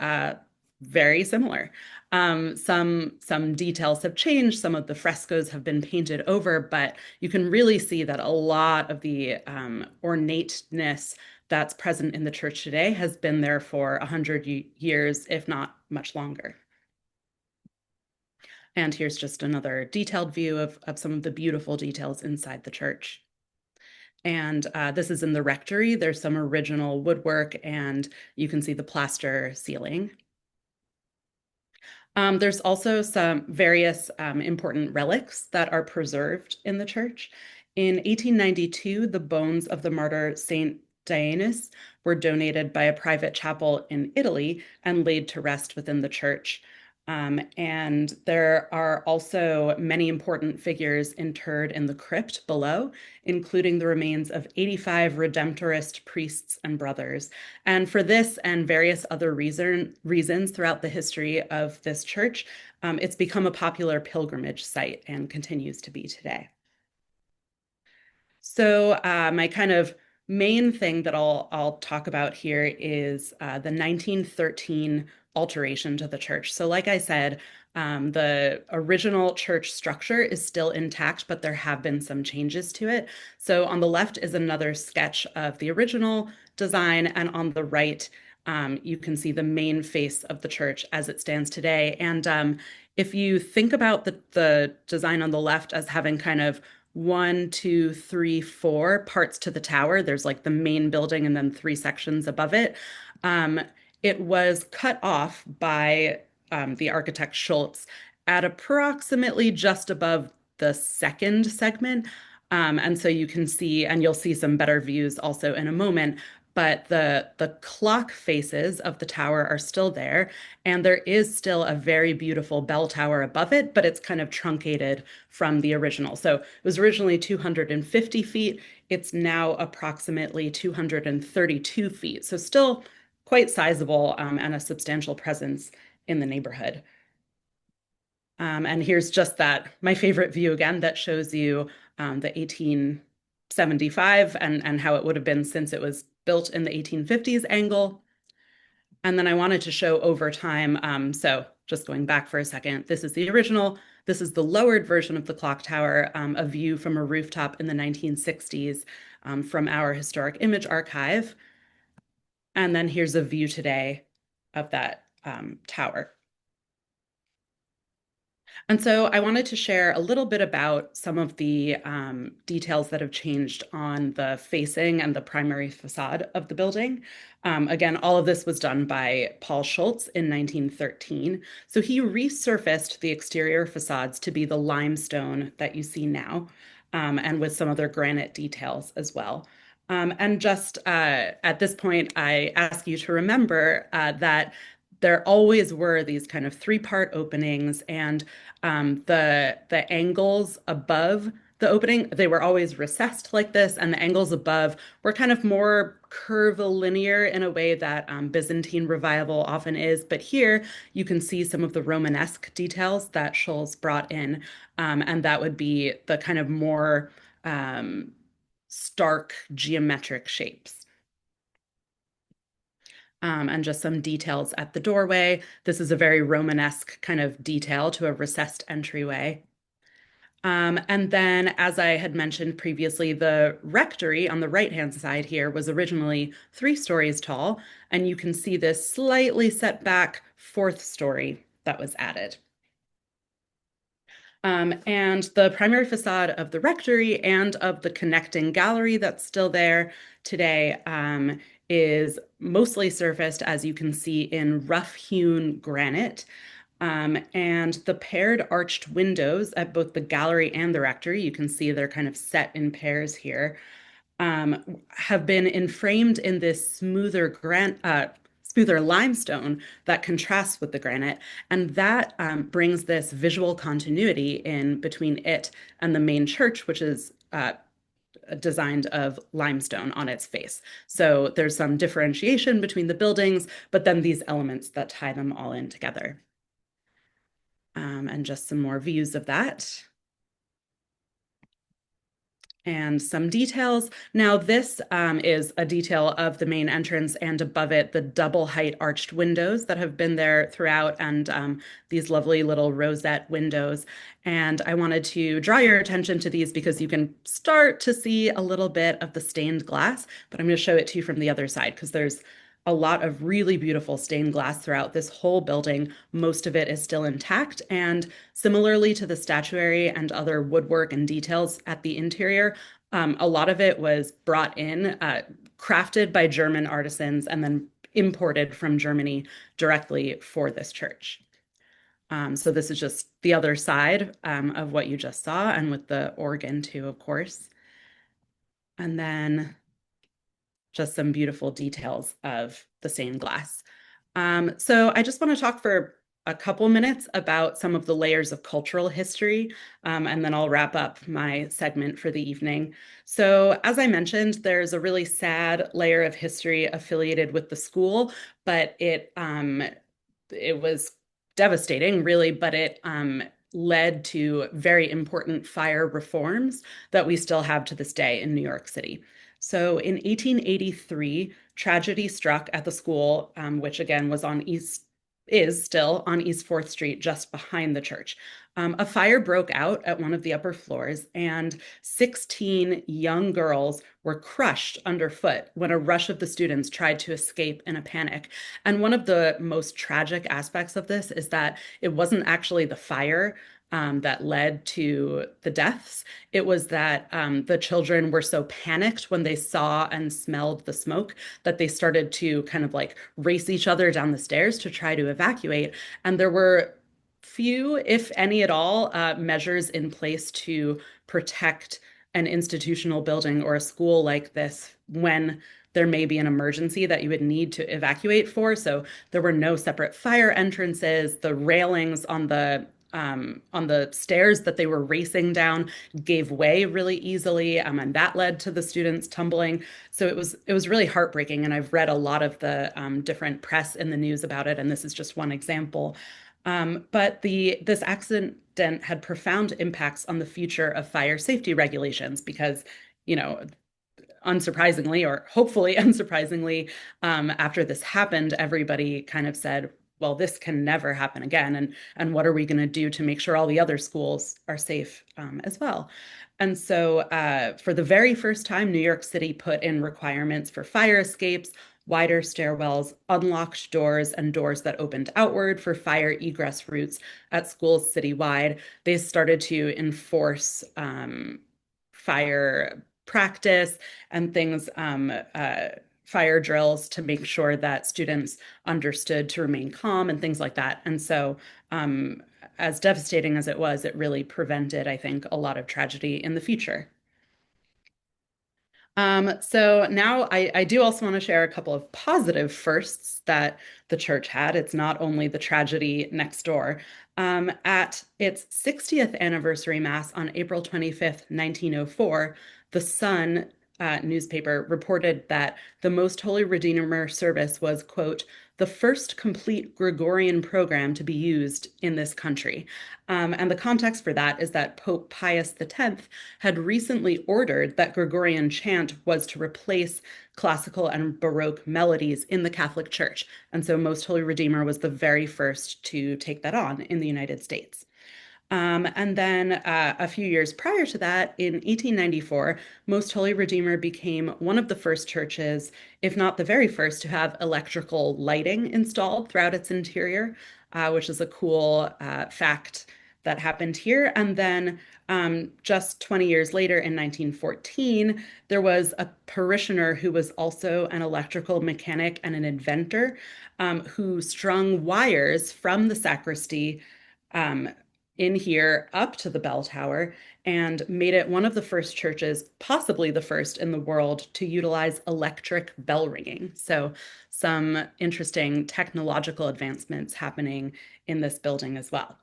very similar. Some details have changed, some of the frescoes have been painted over, but you can really see that a lot of the ornateness that's present in the church today has been there for 100 years, if not much longer. And here's just another detailed view of some of the beautiful details inside the church. And this is in the rectory. There's some original woodwork, and you can see the plaster ceiling. There's also some various important relics that are preserved in the church. In 1892, the bones of the martyr Saint Dianus were donated by a private chapel in Italy and laid to rest within the church. And there are also many important figures interred in the crypt below, including the remains of 85 Redemptorist priests and brothers. And for this and various other reasons throughout the history of this church, it's become a popular pilgrimage site and continues to be today. So my kind of main thing that I'll talk about here is the 1913 alteration to the church. So like I said, the original church structure is still intact, but there have been some changes to it. So on the left is another sketch of the original design, and on the right, you can see the main face of the church as it stands today. And if you think about the design on the left as having kind of 1, 2, 3, 4 parts to the tower. There's like the main building and then 3 sections above it. It was cut off by the architect Schultz at approximately just above the second segment. And so you can see, and you'll see some better views also in a moment, but the clock faces of the tower are still there, and there is still a very beautiful bell tower above it, but it's kind of truncated from the original. So it was originally 250 feet. It's now approximately 232 feet. So still quite sizable and a substantial presence in the neighborhood. And here's just my favorite view again, that shows you the 1875 and how it would have been since it was built in the 1850s angle. And then I wanted to show over time. So just going back for a second, this is the original. This is the lowered version of the clock tower, a view from a rooftop in the 1960s from our historic image archive. And then here's a view today of that tower. And so I wanted to share a little bit about some of the details that have changed on the facing and the primary facade of the building. Again, all of this was done by Paul Schultz in 1913. So he resurfaced the exterior facades to be the limestone that you see now, and with some other granite details as well. And just at this point, I ask you to remember that there always were these kind of 3-part openings, and the angles above the opening, they were always recessed like this, and the angles above were kind of more curvilinear in a way that Byzantine revival often is. But here you can see some of the Romanesque details that Schultz brought in, and that would be the kind of more stark geometric shapes. And just some details at the doorway. This is a very Romanesque kind of detail to a recessed entryway. And then, as I had mentioned previously, the rectory on the right-hand side here was originally 3 stories tall, and you can see this slightly set back 4th story that was added. And the primary facade of the rectory and of the connecting gallery that's still there today is mostly surfaced, as you can see, in rough-hewn granite. And the paired arched windows at both the gallery and the rectory, you can see they're kind of set in pairs here, have been enframed in this smoother limestone that contrasts with the granite. And that brings this visual continuity in between it and the main church, which is designed of limestone on its face. So there's some differentiation between the buildings, but then these elements that tie them all in together. And just some more views of that. And some details. Now this is a detail of the main entrance, and above it, the double height arched windows that have been there throughout, and these lovely little rosette windows. And I wanted to draw your attention to these because you can start to see a little bit of the stained glass, but I'm going to show it to you from the other side because there's a lot of really beautiful stained glass throughout this whole building. Most of it is still intact, and similarly to the statuary and other woodwork and details at the interior, a lot of it was brought in, crafted by German artisans, and then imported from Germany directly for this church. So this is just the other side of what you just saw, and with the organ too, of course. And then just some beautiful details of the stained glass. So I just want to talk for a couple minutes about some of the layers of cultural history, and then I'll wrap up my segment for the evening. So as I mentioned, there's a really sad layer of history affiliated with the school, but it was devastating, really, but it led to very important fire reforms that we still have to this day in New York City. So in 1883, tragedy struck at the school, which again is still on East 4th Street, just behind the church. A fire broke out at one of the upper floors, and 16 young girls were crushed underfoot when a rush of the students tried to escape in a panic. And one of the most tragic aspects of this is that it wasn't actually the fire that led to the deaths. It was that the children were so panicked when they saw and smelled the smoke that they started to kind of like race each other down the stairs to try to evacuate. And there were few, if any at all, measures in place to protect an institutional building or a school like this when there may be an emergency that you would need to evacuate for. So there were no separate fire entrances. The railings on the stairs that they were racing down gave way really easily, and that led to the students tumbling. So it was really heartbreaking, and I've read a lot of the different press in the news about it, and this is just one example. But this accident had profound impacts on the future of fire safety regulations because, unsurprisingly, or hopefully unsurprisingly, after this happened, everybody kind of said, well, this can never happen again. And what are we going to do to make sure all the other schools are safe as well? And so for the very first time, New York City put in requirements for fire escapes, wider stairwells, unlocked doors, and doors that opened outward for fire egress routes at schools citywide. They started to enforce fire practice and things, fire drills to make sure that students understood to remain calm and things like that. And so as devastating as it was, it really prevented, I think, a lot of tragedy in the future. So now I do also want to share a couple of positive firsts that the church had. It's not only the tragedy next door. At its 60th anniversary Mass on April 25th, 1904, the Sun newspaper reported that the Most Holy Redeemer service was, quote, the first complete Gregorian program to be used in this country. And the context for that is that Pope Pius X had recently ordered that Gregorian chant was to replace classical and Baroque melodies in the Catholic Church. And so Most Holy Redeemer was the very first to take that on in the United States. And then a few years prior to that, in 1894, Most Holy Redeemer became one of the first churches, if not the very first, to have electrical lighting installed throughout its interior, which is a cool fact that happened here. And then just 20 years later, in 1914, there was a parishioner who was also an electrical mechanic and an inventor who strung wires from the sacristy in here up to the bell tower and made it one of the first churches, possibly the first in the world, to utilize electric bell ringing. So some interesting technological advancements happening in this building as well.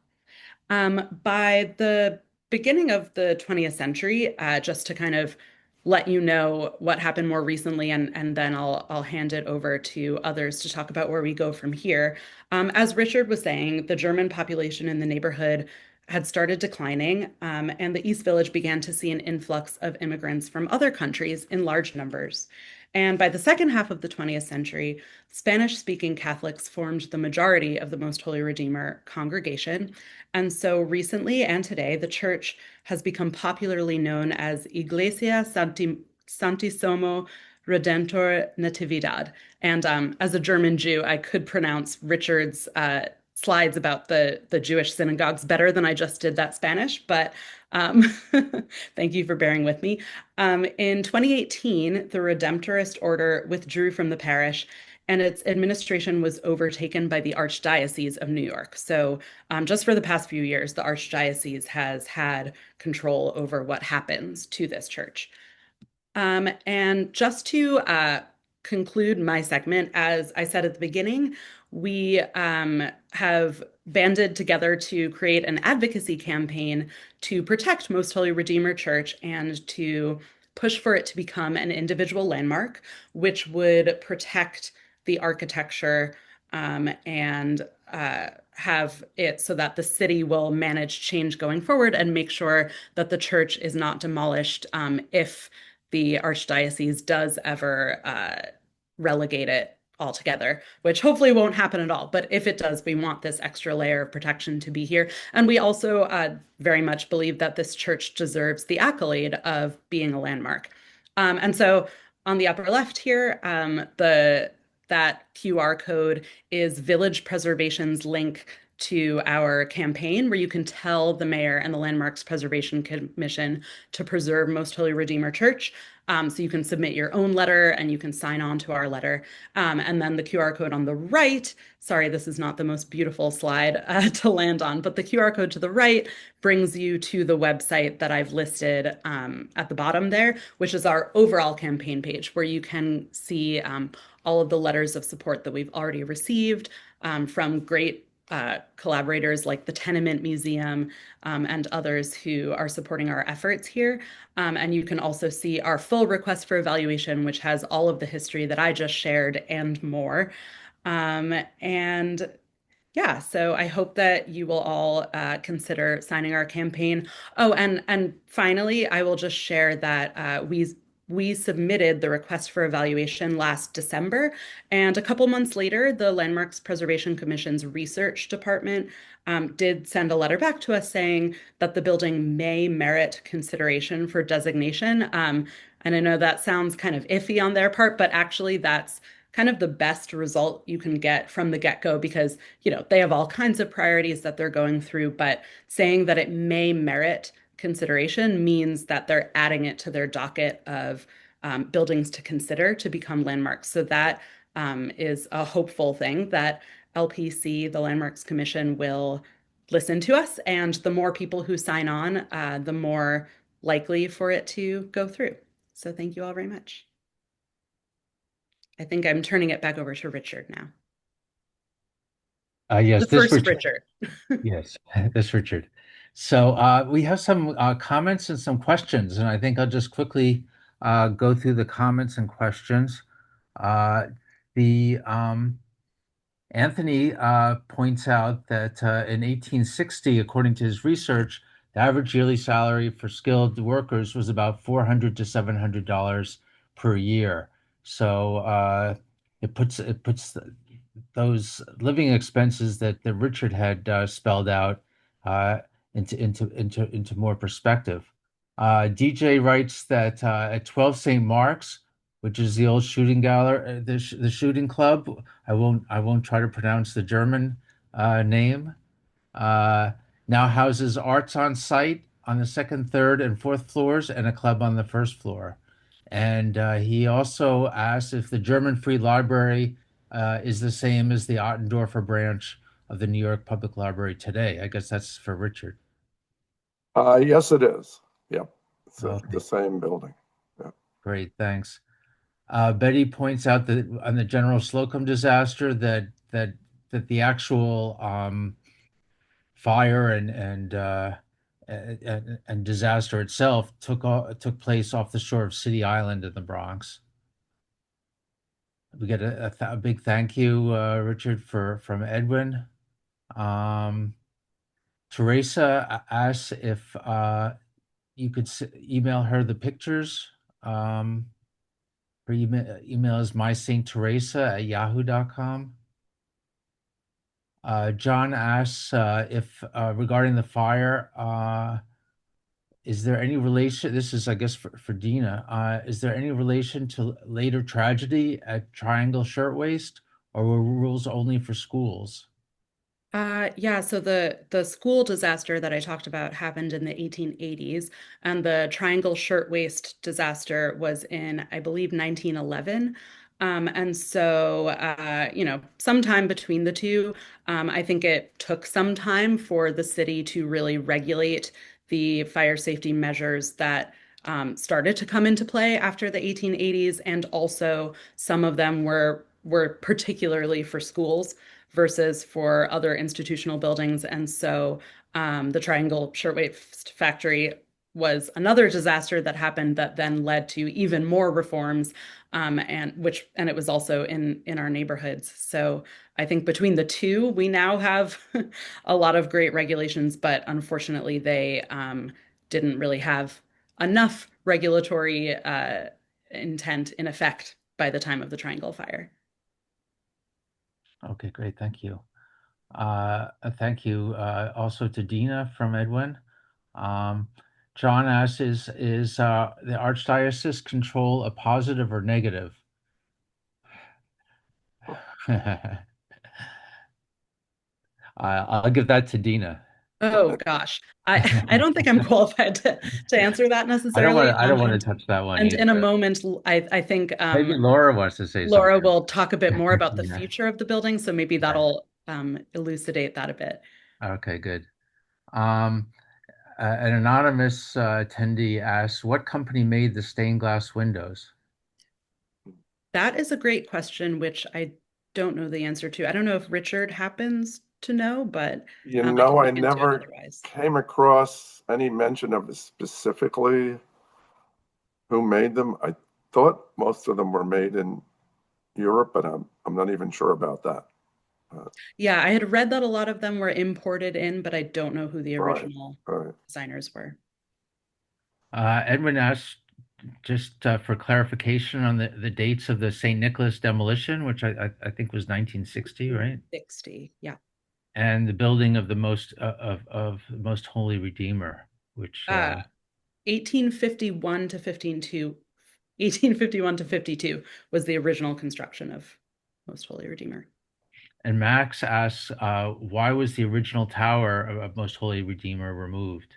By the beginning of the 20th century, just to kind of let you know what happened more recently, and then I'll hand it over to others to talk about where we go from here. As Richard was saying, the German population in the neighborhood had started declining, and the East Village began to see an influx of immigrants from other countries in large numbers. And by the second half of the 20th century, Spanish-speaking Catholics formed the majority of the Most Holy Redeemer congregation. And so recently and today, the church has become popularly known as Iglesia Santisimo Redentor Natividad. And as a German Jew, I could pronounce Richard's slides about the Jewish synagogues better than I just did that Spanish, but um, thank you for bearing with me. In 2018, the Redemptorist order withdrew from the parish, and its administration was overtaken by the Archdiocese of New York. So, just for the past few years, the Archdiocese has had control over what happens to this church. And just to conclude my segment, as I said at the beginning, we have banded together to create an advocacy campaign to protect Most Holy Redeemer Church and to push for it to become an individual landmark, which would protect the architecture and have it so that the city will manage change going forward and make sure that the church is not demolished if the archdiocese does ever relegate it altogether, which hopefully won't happen at all. But if it does, we want this extra layer of protection to be here. And we also very much believe that this church deserves the accolade of being a landmark. And so on the upper left here, that QR code is Village Preservation's link to our campaign, where you can tell the mayor and the Landmarks Preservation Commission to preserve Most Holy Redeemer Church. So you can submit your own letter and you can sign on to our letter. And then the QR code on the right, sorry, this is not the most beautiful slide to land on, but the QR code to the right brings you to the website that I've listed at the bottom there, which is our overall campaign page, where you can see all of the letters of support that we've already received from great collaborators like the Tenement Museum and others who are supporting our efforts here. And you can also see our full request for evaluation, which has all of the history that I just shared and more. And yeah, so I hope that you will all consider signing our campaign. Oh, and finally, I will just share that we submitted the request for evaluation last December, and a couple months later, the Landmarks Preservation Commission's research department did send a letter back to us saying that the building may merit consideration for designation. And I know that sounds kind of iffy on their part, but actually that's kind of the best result you can get from the get-go, because they have all kinds of priorities that they're going through, but saying that it may merit consideration means that they're adding it to their docket of buildings to consider to become landmarks. So that is a hopeful thing, that LPC, the Landmarks Commission, will listen to us, and the more people who sign on, the more likely for it to go through. So thank you all very much. I think I'm turning it back over to Richard now. Yes, The this first Richard. Richard. Yes, this Richard. So we have some comments and some questions, and I think I'll just quickly go through the comments and questions. The Anthony points out that in 1860, according to his research, the average yearly salary for skilled workers was about $400 to $700 per year. So it puts those living expenses that Richard had spelled out uh, into more perspective. DJ writes that at 12 St. Mark's, which is the old shooting gallery, the shooting club. I won't try to pronounce the German name. Uh, Now houses arts on site on the second, third, and fourth floors, and a club on the first floor. And he also asked if the German Free Library is the same as the Ottendorfer branch of the New York Public Library today. I guess that's for Richard. Yes, it is. Yep, it's Okay, the same building. Yep. great, thanks. Betty points out that on the General Slocum disaster that the actual fire and disaster itself took place off the shore of City Island in the Bronx. We get a big thank you, Richard, from Edwin. Teresa asks if you could email her the pictures. Her email is mysaintteresa@yahoo.com. John asks if regarding the fire, is there any relation? This is, I guess, for Dena. Is there any relation to later tragedy at Triangle Shirtwaist, or were rules only for schools? Yeah, so the school disaster that I talked about happened in the 1880s, and the Triangle Shirtwaist disaster was in, I believe, 1911. And so, sometime between the two, I think it took some time for the city to really regulate the fire safety measures that started to come into play after the 1880s, and also some of them were particularly for schools versus for other institutional buildings. And so the Triangle Shirtwaist Factory was another disaster that happened that then led to even more reforms, and it was also in our neighborhoods. So I think between the two, we now have a lot of great regulations, but unfortunately, they didn't really have enough regulatory intent in effect by the time of the Triangle Fire. Okay, great. Thank you. Thank you also to Dena from Edwin. Um, John asks, is the archdiocese control a positive or negative? I'll give that to Dena. Oh gosh. I don't think I'm qualified to answer that necessarily. I don't want to touch that one And in a either. moment, I think Maybe Laura wants to say Laura something. will talk a bit more about the Yeah. future of the building, so maybe Okay. that'll elucidate that a bit. Okay, good. Um, an anonymous attendee asks, what company made the stained glass windows? That is a great question, which I don't know the answer to. I don't know if Richard happens to know, but You I know, can I look into it never otherwise. came across any mention of specifically who made them. I thought most of them were made in Europe, but I'm not even sure about that. Uh, Yeah, I had read that a lot of them were imported in, but I don't know who the right, original right. designers were. Edwin asked just for clarification on the dates of the St. Nicholas demolition, which I think was 1960, right? 60, yeah. And the building of the Most Holy Redeemer, which Uh, 1851 to 1851 to 52 was the original construction of Most Holy Redeemer. and Max asks, why was the original tower of Most Holy Redeemer removed?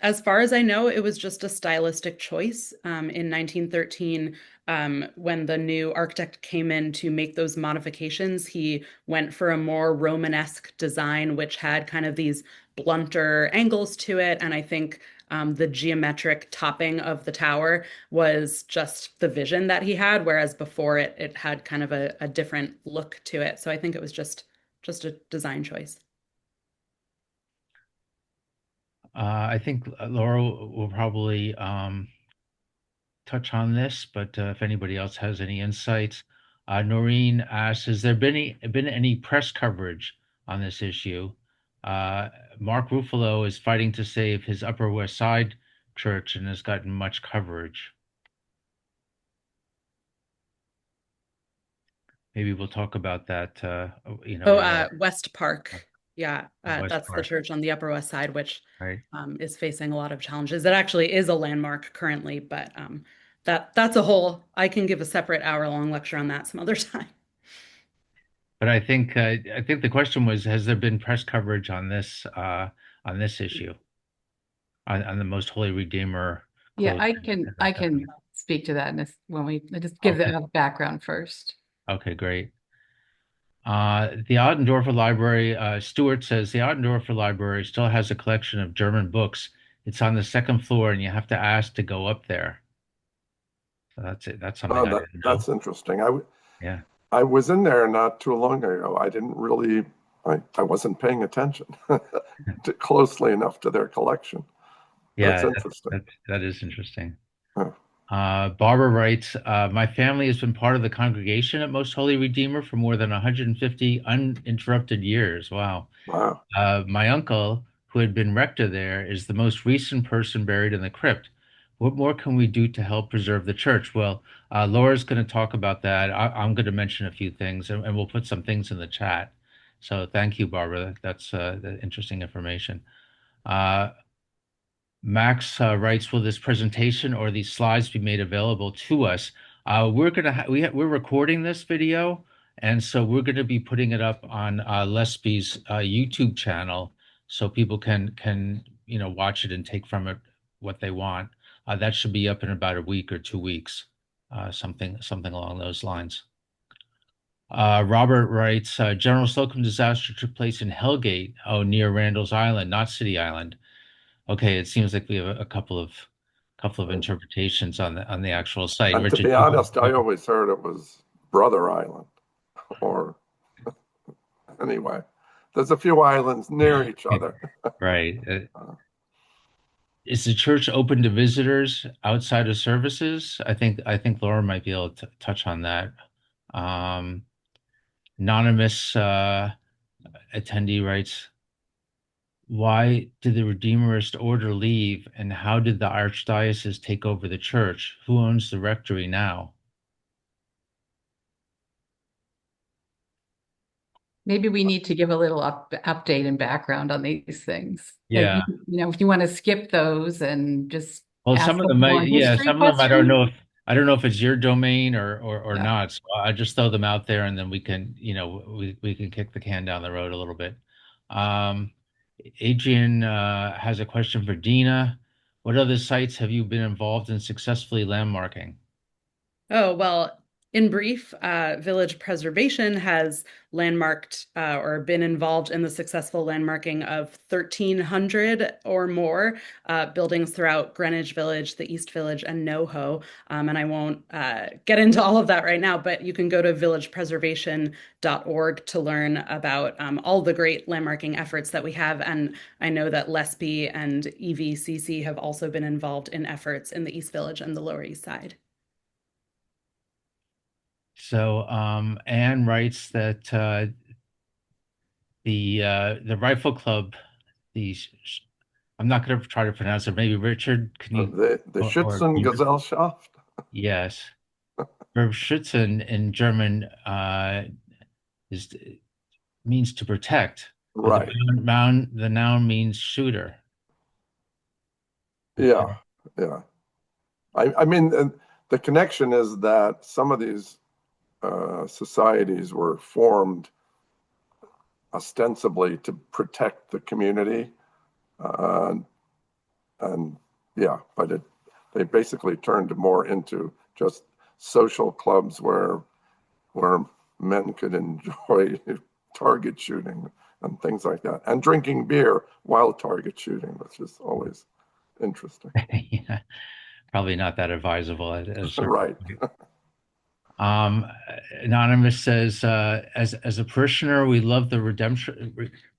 As far as I know, it was just a stylistic choice. In 1913, when the new architect came in to make those modifications, he went for a more Romanesque design, which had kind of these blunter angles to it. And I think the geometric topping of the tower was just the vision that he had, whereas before it had kind of a different look to it. So I think it was just a design choice. I think Laura will probably touch on this, but if anybody else has any insights, Noreen asks, has there been any press coverage on this issue? Uh, Mark Ruffalo is fighting to save his Upper West Side church and has gotten much coverage. Maybe we'll talk about that, Oh, Laura, West Park. Yeah, West that's the Park, church on the Upper West Side, which right? is facing a lot of challenges. It actually is a landmark currently, but that's a whole. I can give a separate hour-long lecture on that some other time. But I think the question was, has there been press coverage on this issue, on the Most Holy Redeemer Yeah, closing? I can speak to that in this when we I just give Okay. the background first. Okay, great. The Ottendorfer Library, Stuart says the Ottendorfer Library still has a collection of German books. It's on the second floor, and you have to ask to go up there. So that's it. That's something Oh, I didn't know. that's interesting. Yeah. I was in there not too long ago. I didn't really I wasn't paying attention closely enough to their collection. That's Yeah, interesting. that is interesting. Huh. Barbara writes, my family has been part of the congregation at Most Holy Redeemer for more than 150 uninterrupted years. Wow. Wow. My uncle, who had been rector there, is the most recent person buried in the crypt. What more can we do to help preserve the church? Well, Laura's going to talk about that. I'm going to mention a few things, and we'll put some things in the chat. So thank you, Barbara. That's interesting information. Uh, Max writes, will this presentation or these slides be made available to us? We're recording this video, and so we're going to be putting it up on LESPI's YouTube channel, so people can watch it and take from it what they want. That should be up in about a week or 2 weeks, something along those lines. Robert writes, General Slocum disaster took place in Hellgate, near Randall's Island, not City Island. Okay, it seems like we have a couple of interpretations on the actual site. And to Richard, be honest, I always heard it was Brother Island, or anyway, there's a few islands near each other. right. Is the church open to visitors outside of services? I think Laura might be able to touch on that. Um, Anonymous attendee writes, why did the Redeemerist order leave, and how did the archdiocese take over the church? Who owns the rectory now? Maybe we need to give a little update and background on these things. Yeah. If you want to skip those and just Well, ask some of some them more might, yeah, history some of them questions. I don't know if it's your domain or Yeah. not. So I just throw them out there, and then we can, we can kick the can down the road a little bit. Um, Adrian has a question for Dena. What other sites have you been involved in successfully landmarking? Oh, well, in brief, Village Preservation has landmarked or been involved in the successful landmarking of 1,300 or more buildings throughout Greenwich Village, the East Village, and NoHo. And I won't get into all of that right now, but you can go to villagepreservation.org to learn about all the great landmarking efforts that we have. And I know that LESPI and EVCC have also been involved in efforts in the East Village and the Lower East Side. So Anne writes that the Rifle Club, the I'm not going to try to pronounce it. Maybe Richard, can you? The Schützengesellschaft. Yes, Schützen in German is means to protect. Right. The noun means shooter. Yeah. Yeah. I mean, the connection is that some of these societies were formed ostensibly to protect the community, and yeah, but they basically turned more into just social clubs where men could enjoy target shooting and things like that, and drinking beer while target shooting, which is always interesting. Yeah, probably not that advisable as Right. Anonymous says, as a parishioner, we love the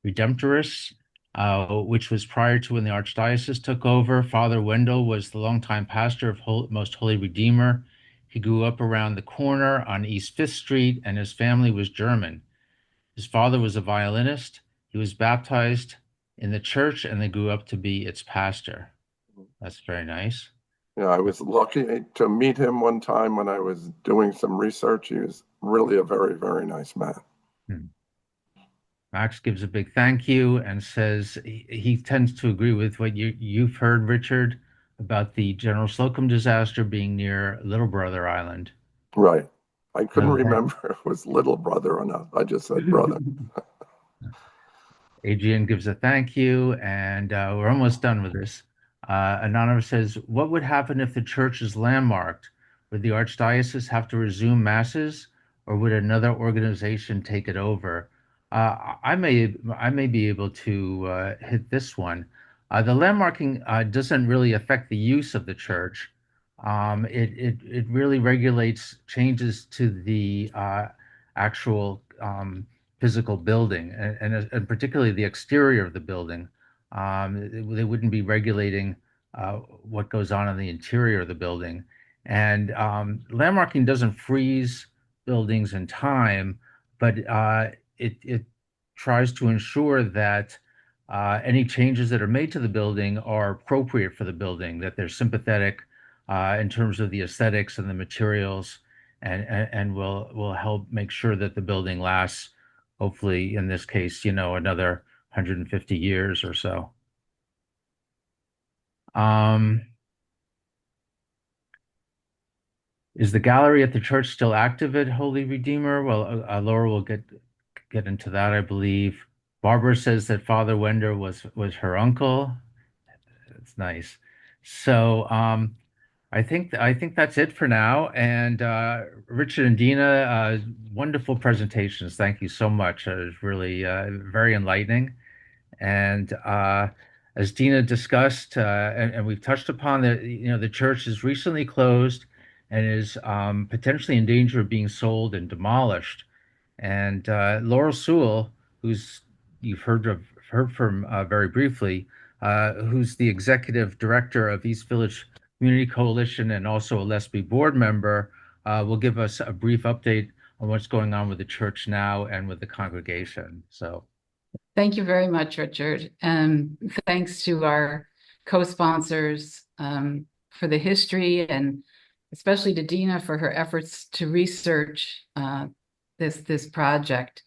Redemptorists, which was prior to when the archdiocese took over. Father Wendell was the longtime pastor of Most Holy Redeemer. He grew up around the corner on East Fifth Street, and his family was German. His father was a violinist. He was baptized in the church, and they grew up to be its pastor. That's very nice. Yeah, I was lucky to meet him one time when I was doing some research. He was really a very, very nice man. Max gives a big thank you and says he tends to agree with what you've heard, Richard, about the General Slocum disaster being near Little Brother Island. Right. I couldn't remember if it was Little Brother or not. I just said brother. Adrian gives a thank you, and we're almost done with this. Anonymous says, what would happen if the church is landmarked? Would the archdiocese have to resume masses, or would another organization take it over? I may be able to hit this one. The landmarking doesn't really affect the use of the church. It really regulates changes to the actual physical building, and particularly the exterior of the building. They wouldn't be regulating what goes on in the interior of the building. And landmarking doesn't freeze buildings in time, but it tries to ensure that any changes that are made to the building are appropriate for the building, that they're sympathetic in terms of the aesthetics and the materials, and will help make sure that the building lasts, hopefully, in this case, another 150 years or so. Is the gallery at the church still active at Holy Redeemer? Well, Laura will get into that, I believe. Barbara says that Father Wender was her uncle. That's nice. So I think that's it for now. And Richard and Dena, wonderful presentations. Thank you so much. It was really very enlightening. And as Dena discussed, and we've touched upon the church is recently closed and is potentially in danger of being sold and demolished. And Laurel Sewell, who's you've heard from very briefly, who's the executive director of East Village Community Coalition and also a LESPI board member, will give us a brief update on what's going on with the church now and with the congregation. So. Thank you very much, Richard. And thanks to our co-sponsors for the history, and especially to Dena for her efforts to research this project.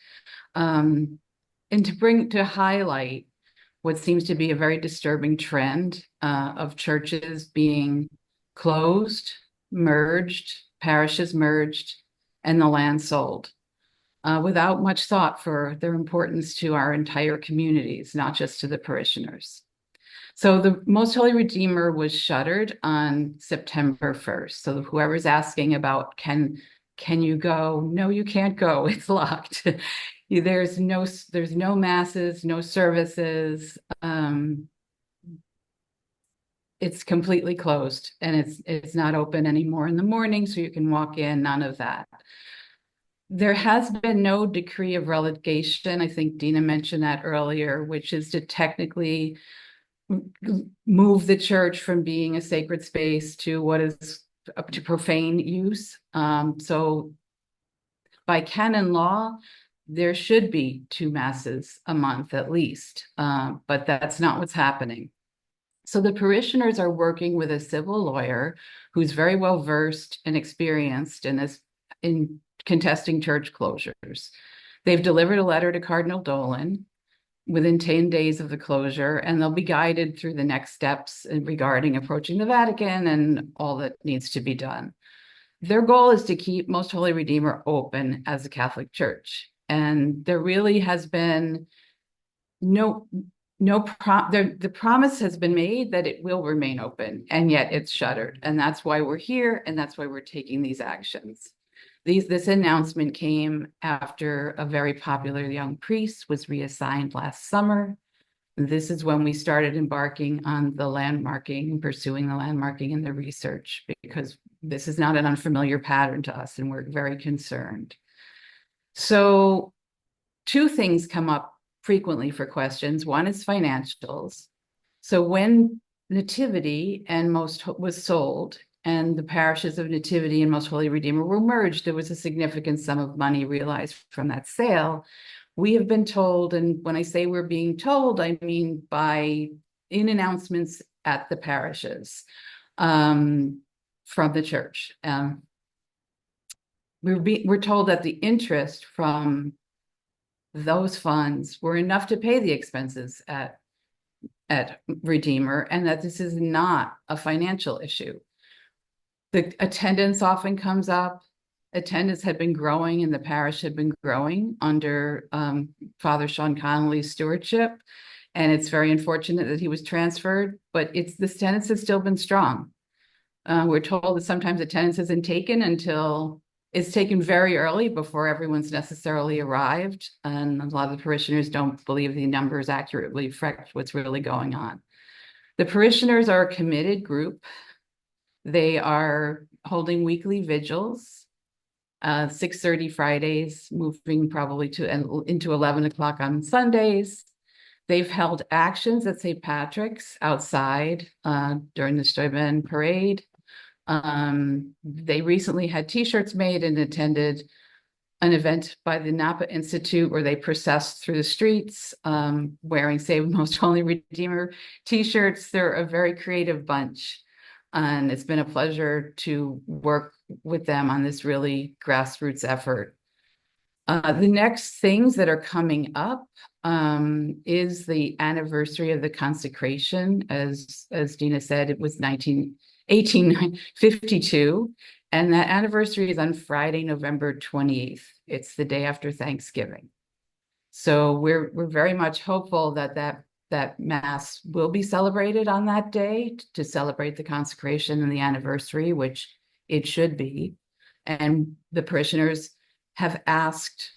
And to highlight what seems to be a very disturbing trend of churches being closed, merged, parishes merged, and the land sold. Without much thought for their importance to our entire communities, not just to the parishioners. So the Most Holy Redeemer was shuttered on September 1st. So whoever's asking about can you go? No, you can't go. It's locked. There's no masses, no services. It's completely closed, and it's not open anymore in the morning, so you can walk in. None of that. There has been no decree of relegation. I think Dena mentioned that earlier, which is to technically move the church from being a sacred space to what is up to profane use. So by canon law, there should be 2 masses a month at least, but that's not what's happening. So the parishioners are working with a civil lawyer who's very well versed and experienced in contesting church closures. They've delivered a letter to Cardinal Dolan within 10 days of the closure, and they'll be guided through the next steps regarding approaching the Vatican and all that needs to be done. Their goal is to keep Most Holy Redeemer open as a Catholic church. And there really has been the promise has been made that it will remain open, and yet it's shuttered. And that's why we're here, and that's why we're taking these actions. This announcement came after a very popular young priest was reassigned last summer. This is when we started embarking on the landmarking, pursuing the landmarking and the research, because this is not an unfamiliar pattern to us, and we're very concerned. So 2 things come up frequently for questions. One is financials. So when Nativity and was sold, and the parishes of Nativity and Most Holy Redeemer were merged, there was a significant sum of money realized from that sale. We have been told, and when I say we're being told, I mean in announcements at the parishes from the church. We're told that the interest from those funds were enough to pay the expenses at Redeemer, and that this is not a financial issue. The attendance often comes up. Attendance had been growing, and the parish had been growing under Father Sean Connolly's stewardship. And it's very unfortunate that he was transferred, but this attendance has still been strong. We're told that sometimes attendance isn't taken until it's taken very early before everyone's necessarily arrived. And a lot of the parishioners don't believe the numbers accurately reflect what's really going on. The parishioners are a committed group. They are holding weekly vigils. 6:30 Fridays, moving probably into 11 o'clock on Sundays. They've held actions at St. Patrick's outside during the Steuben parade. They recently had T-shirts made and attended an event by the Napa Institute where they processed through the streets wearing Save Most Holy Redeemer T-shirts. They're a very creative bunch. And it's been a pleasure to work with them on this really grassroots effort. The next things that are coming up is the anniversary of the consecration. As Dena said, it was 1852. And that anniversary is on Friday, November 28th. It's the day after Thanksgiving. So we're very much hopeful that Mass will be celebrated on that day to celebrate the consecration and the anniversary, which it should be. And the parishioners have asked,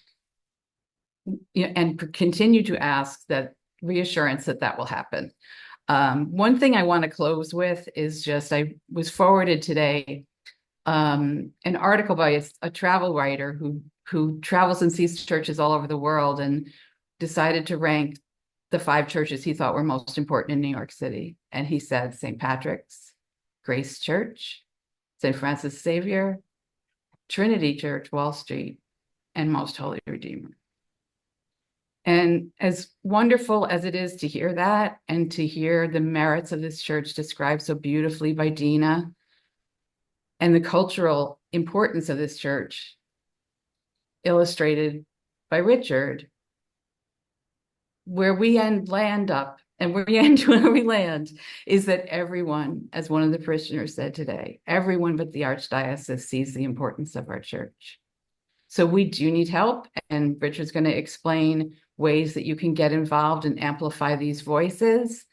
and continue to ask, that reassurance that will happen. One thing I want to close with is just, I was forwarded today an article by a travel writer who travels and sees churches all over the world and decided to rank the 5 churches he thought were most important in New York City. And he said St. Patrick's, Grace Church, St. Francis Xavier, Trinity Church, Wall Street, and Most Holy Redeemer. And as wonderful as it is to hear that and to hear the merits of this church described so beautifully by Dena and the cultural importance of this church illustrated by Richard, where we land up and where we land is that everyone, as one of the parishioners said today, everyone but the archdiocese sees the importance of our church. So we do need help, and Richard's going to explain ways that you can get involved and amplify these voices.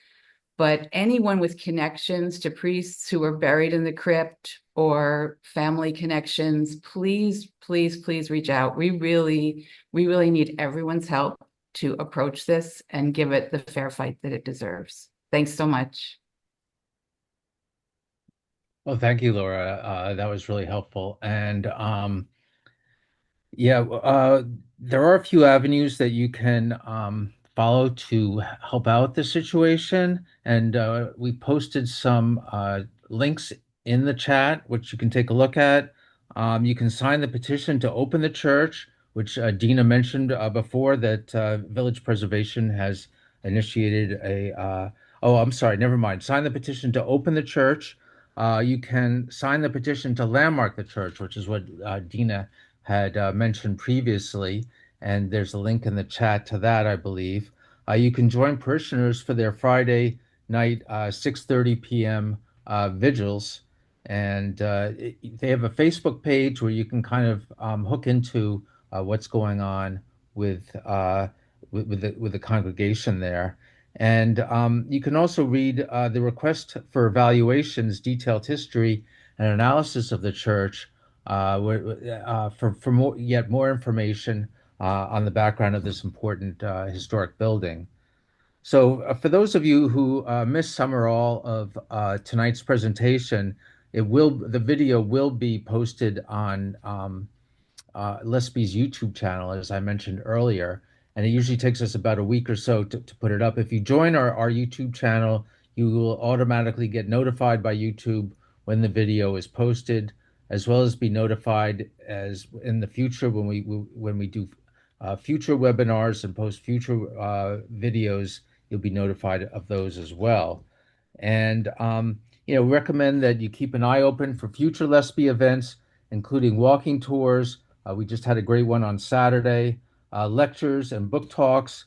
But anyone with connections to priests who are buried in the crypt or family connections, please, please, please reach out. We really need everyone's help to approach this and give it the fair fight that it deserves. Thanks so much. Well, thank you, Laura. That was really helpful. And yeah, there are a few avenues that you can follow to help out the situation. And we posted some links in the chat, which you can take a look at. You can sign the petition to open the church, which Dena mentioned before, that Village Preservation has initiated a, oh, I'm sorry, never mind. Sign the petition to open the church. You can sign the petition to landmark the church, which is what Dena had mentioned previously. And there's a link in the chat to that, I believe. You can join parishioners for their Friday night 6:30 p.m. Vigils. And they have a Facebook page where you can kind of hook into what's going on with the congregation there. And you can also read the request for evaluations, detailed history, and analysis of the church for more information on the background of this important historic building. So for those of you who missed some or all of tonight's presentation, the video will be posted on LESPI's YouTube channel, as I mentioned earlier, and it usually takes us about a week or so to put it up. If you join our YouTube channel, you will automatically get notified by YouTube when the video is posted, as well as be notified as in the future when we do future webinars and post future videos. You'll be notified of those as well. And recommend that you keep an eye open for future LESPI events, including walking tours. We just had a great one on Saturday, lectures and book talks,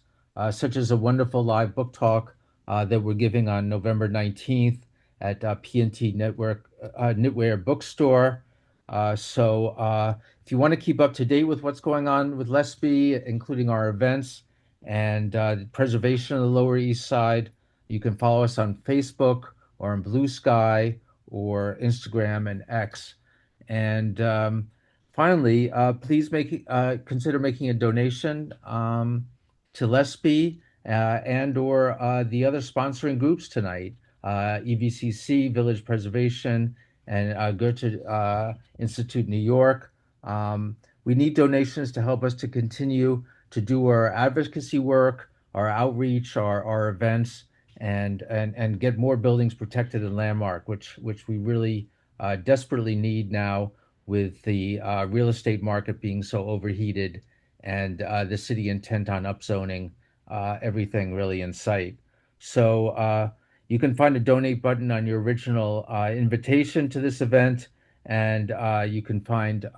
such as a wonderful live book talk that we're giving on November 19th at P&T Knitwear Bookstore. So if you want to keep up to date with what's going on with LESPI, including our events and preservation of the Lower East Side, you can follow us on Facebook or on Blue Sky or Instagram and X. And finally, please consider making a donation to LESPI and or the other sponsoring groups tonight, EVCC, Village Preservation, and Goethe Institute New York. We need donations to help us to continue to do our advocacy work, our outreach, our events, and get more buildings protected and landmark, which we really desperately need now with the real estate market being so overheated and the city intent on upzoning everything really in sight. So you can find a donate button on your original invitation to this event, and you can find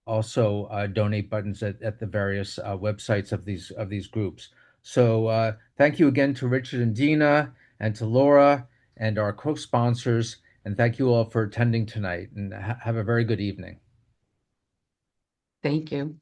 also donate buttons at the various websites of these groups. So thank you again to Richard and Dena and to Laura and our co-sponsors, and thank you all for attending tonight, and have a very good evening. Thank you.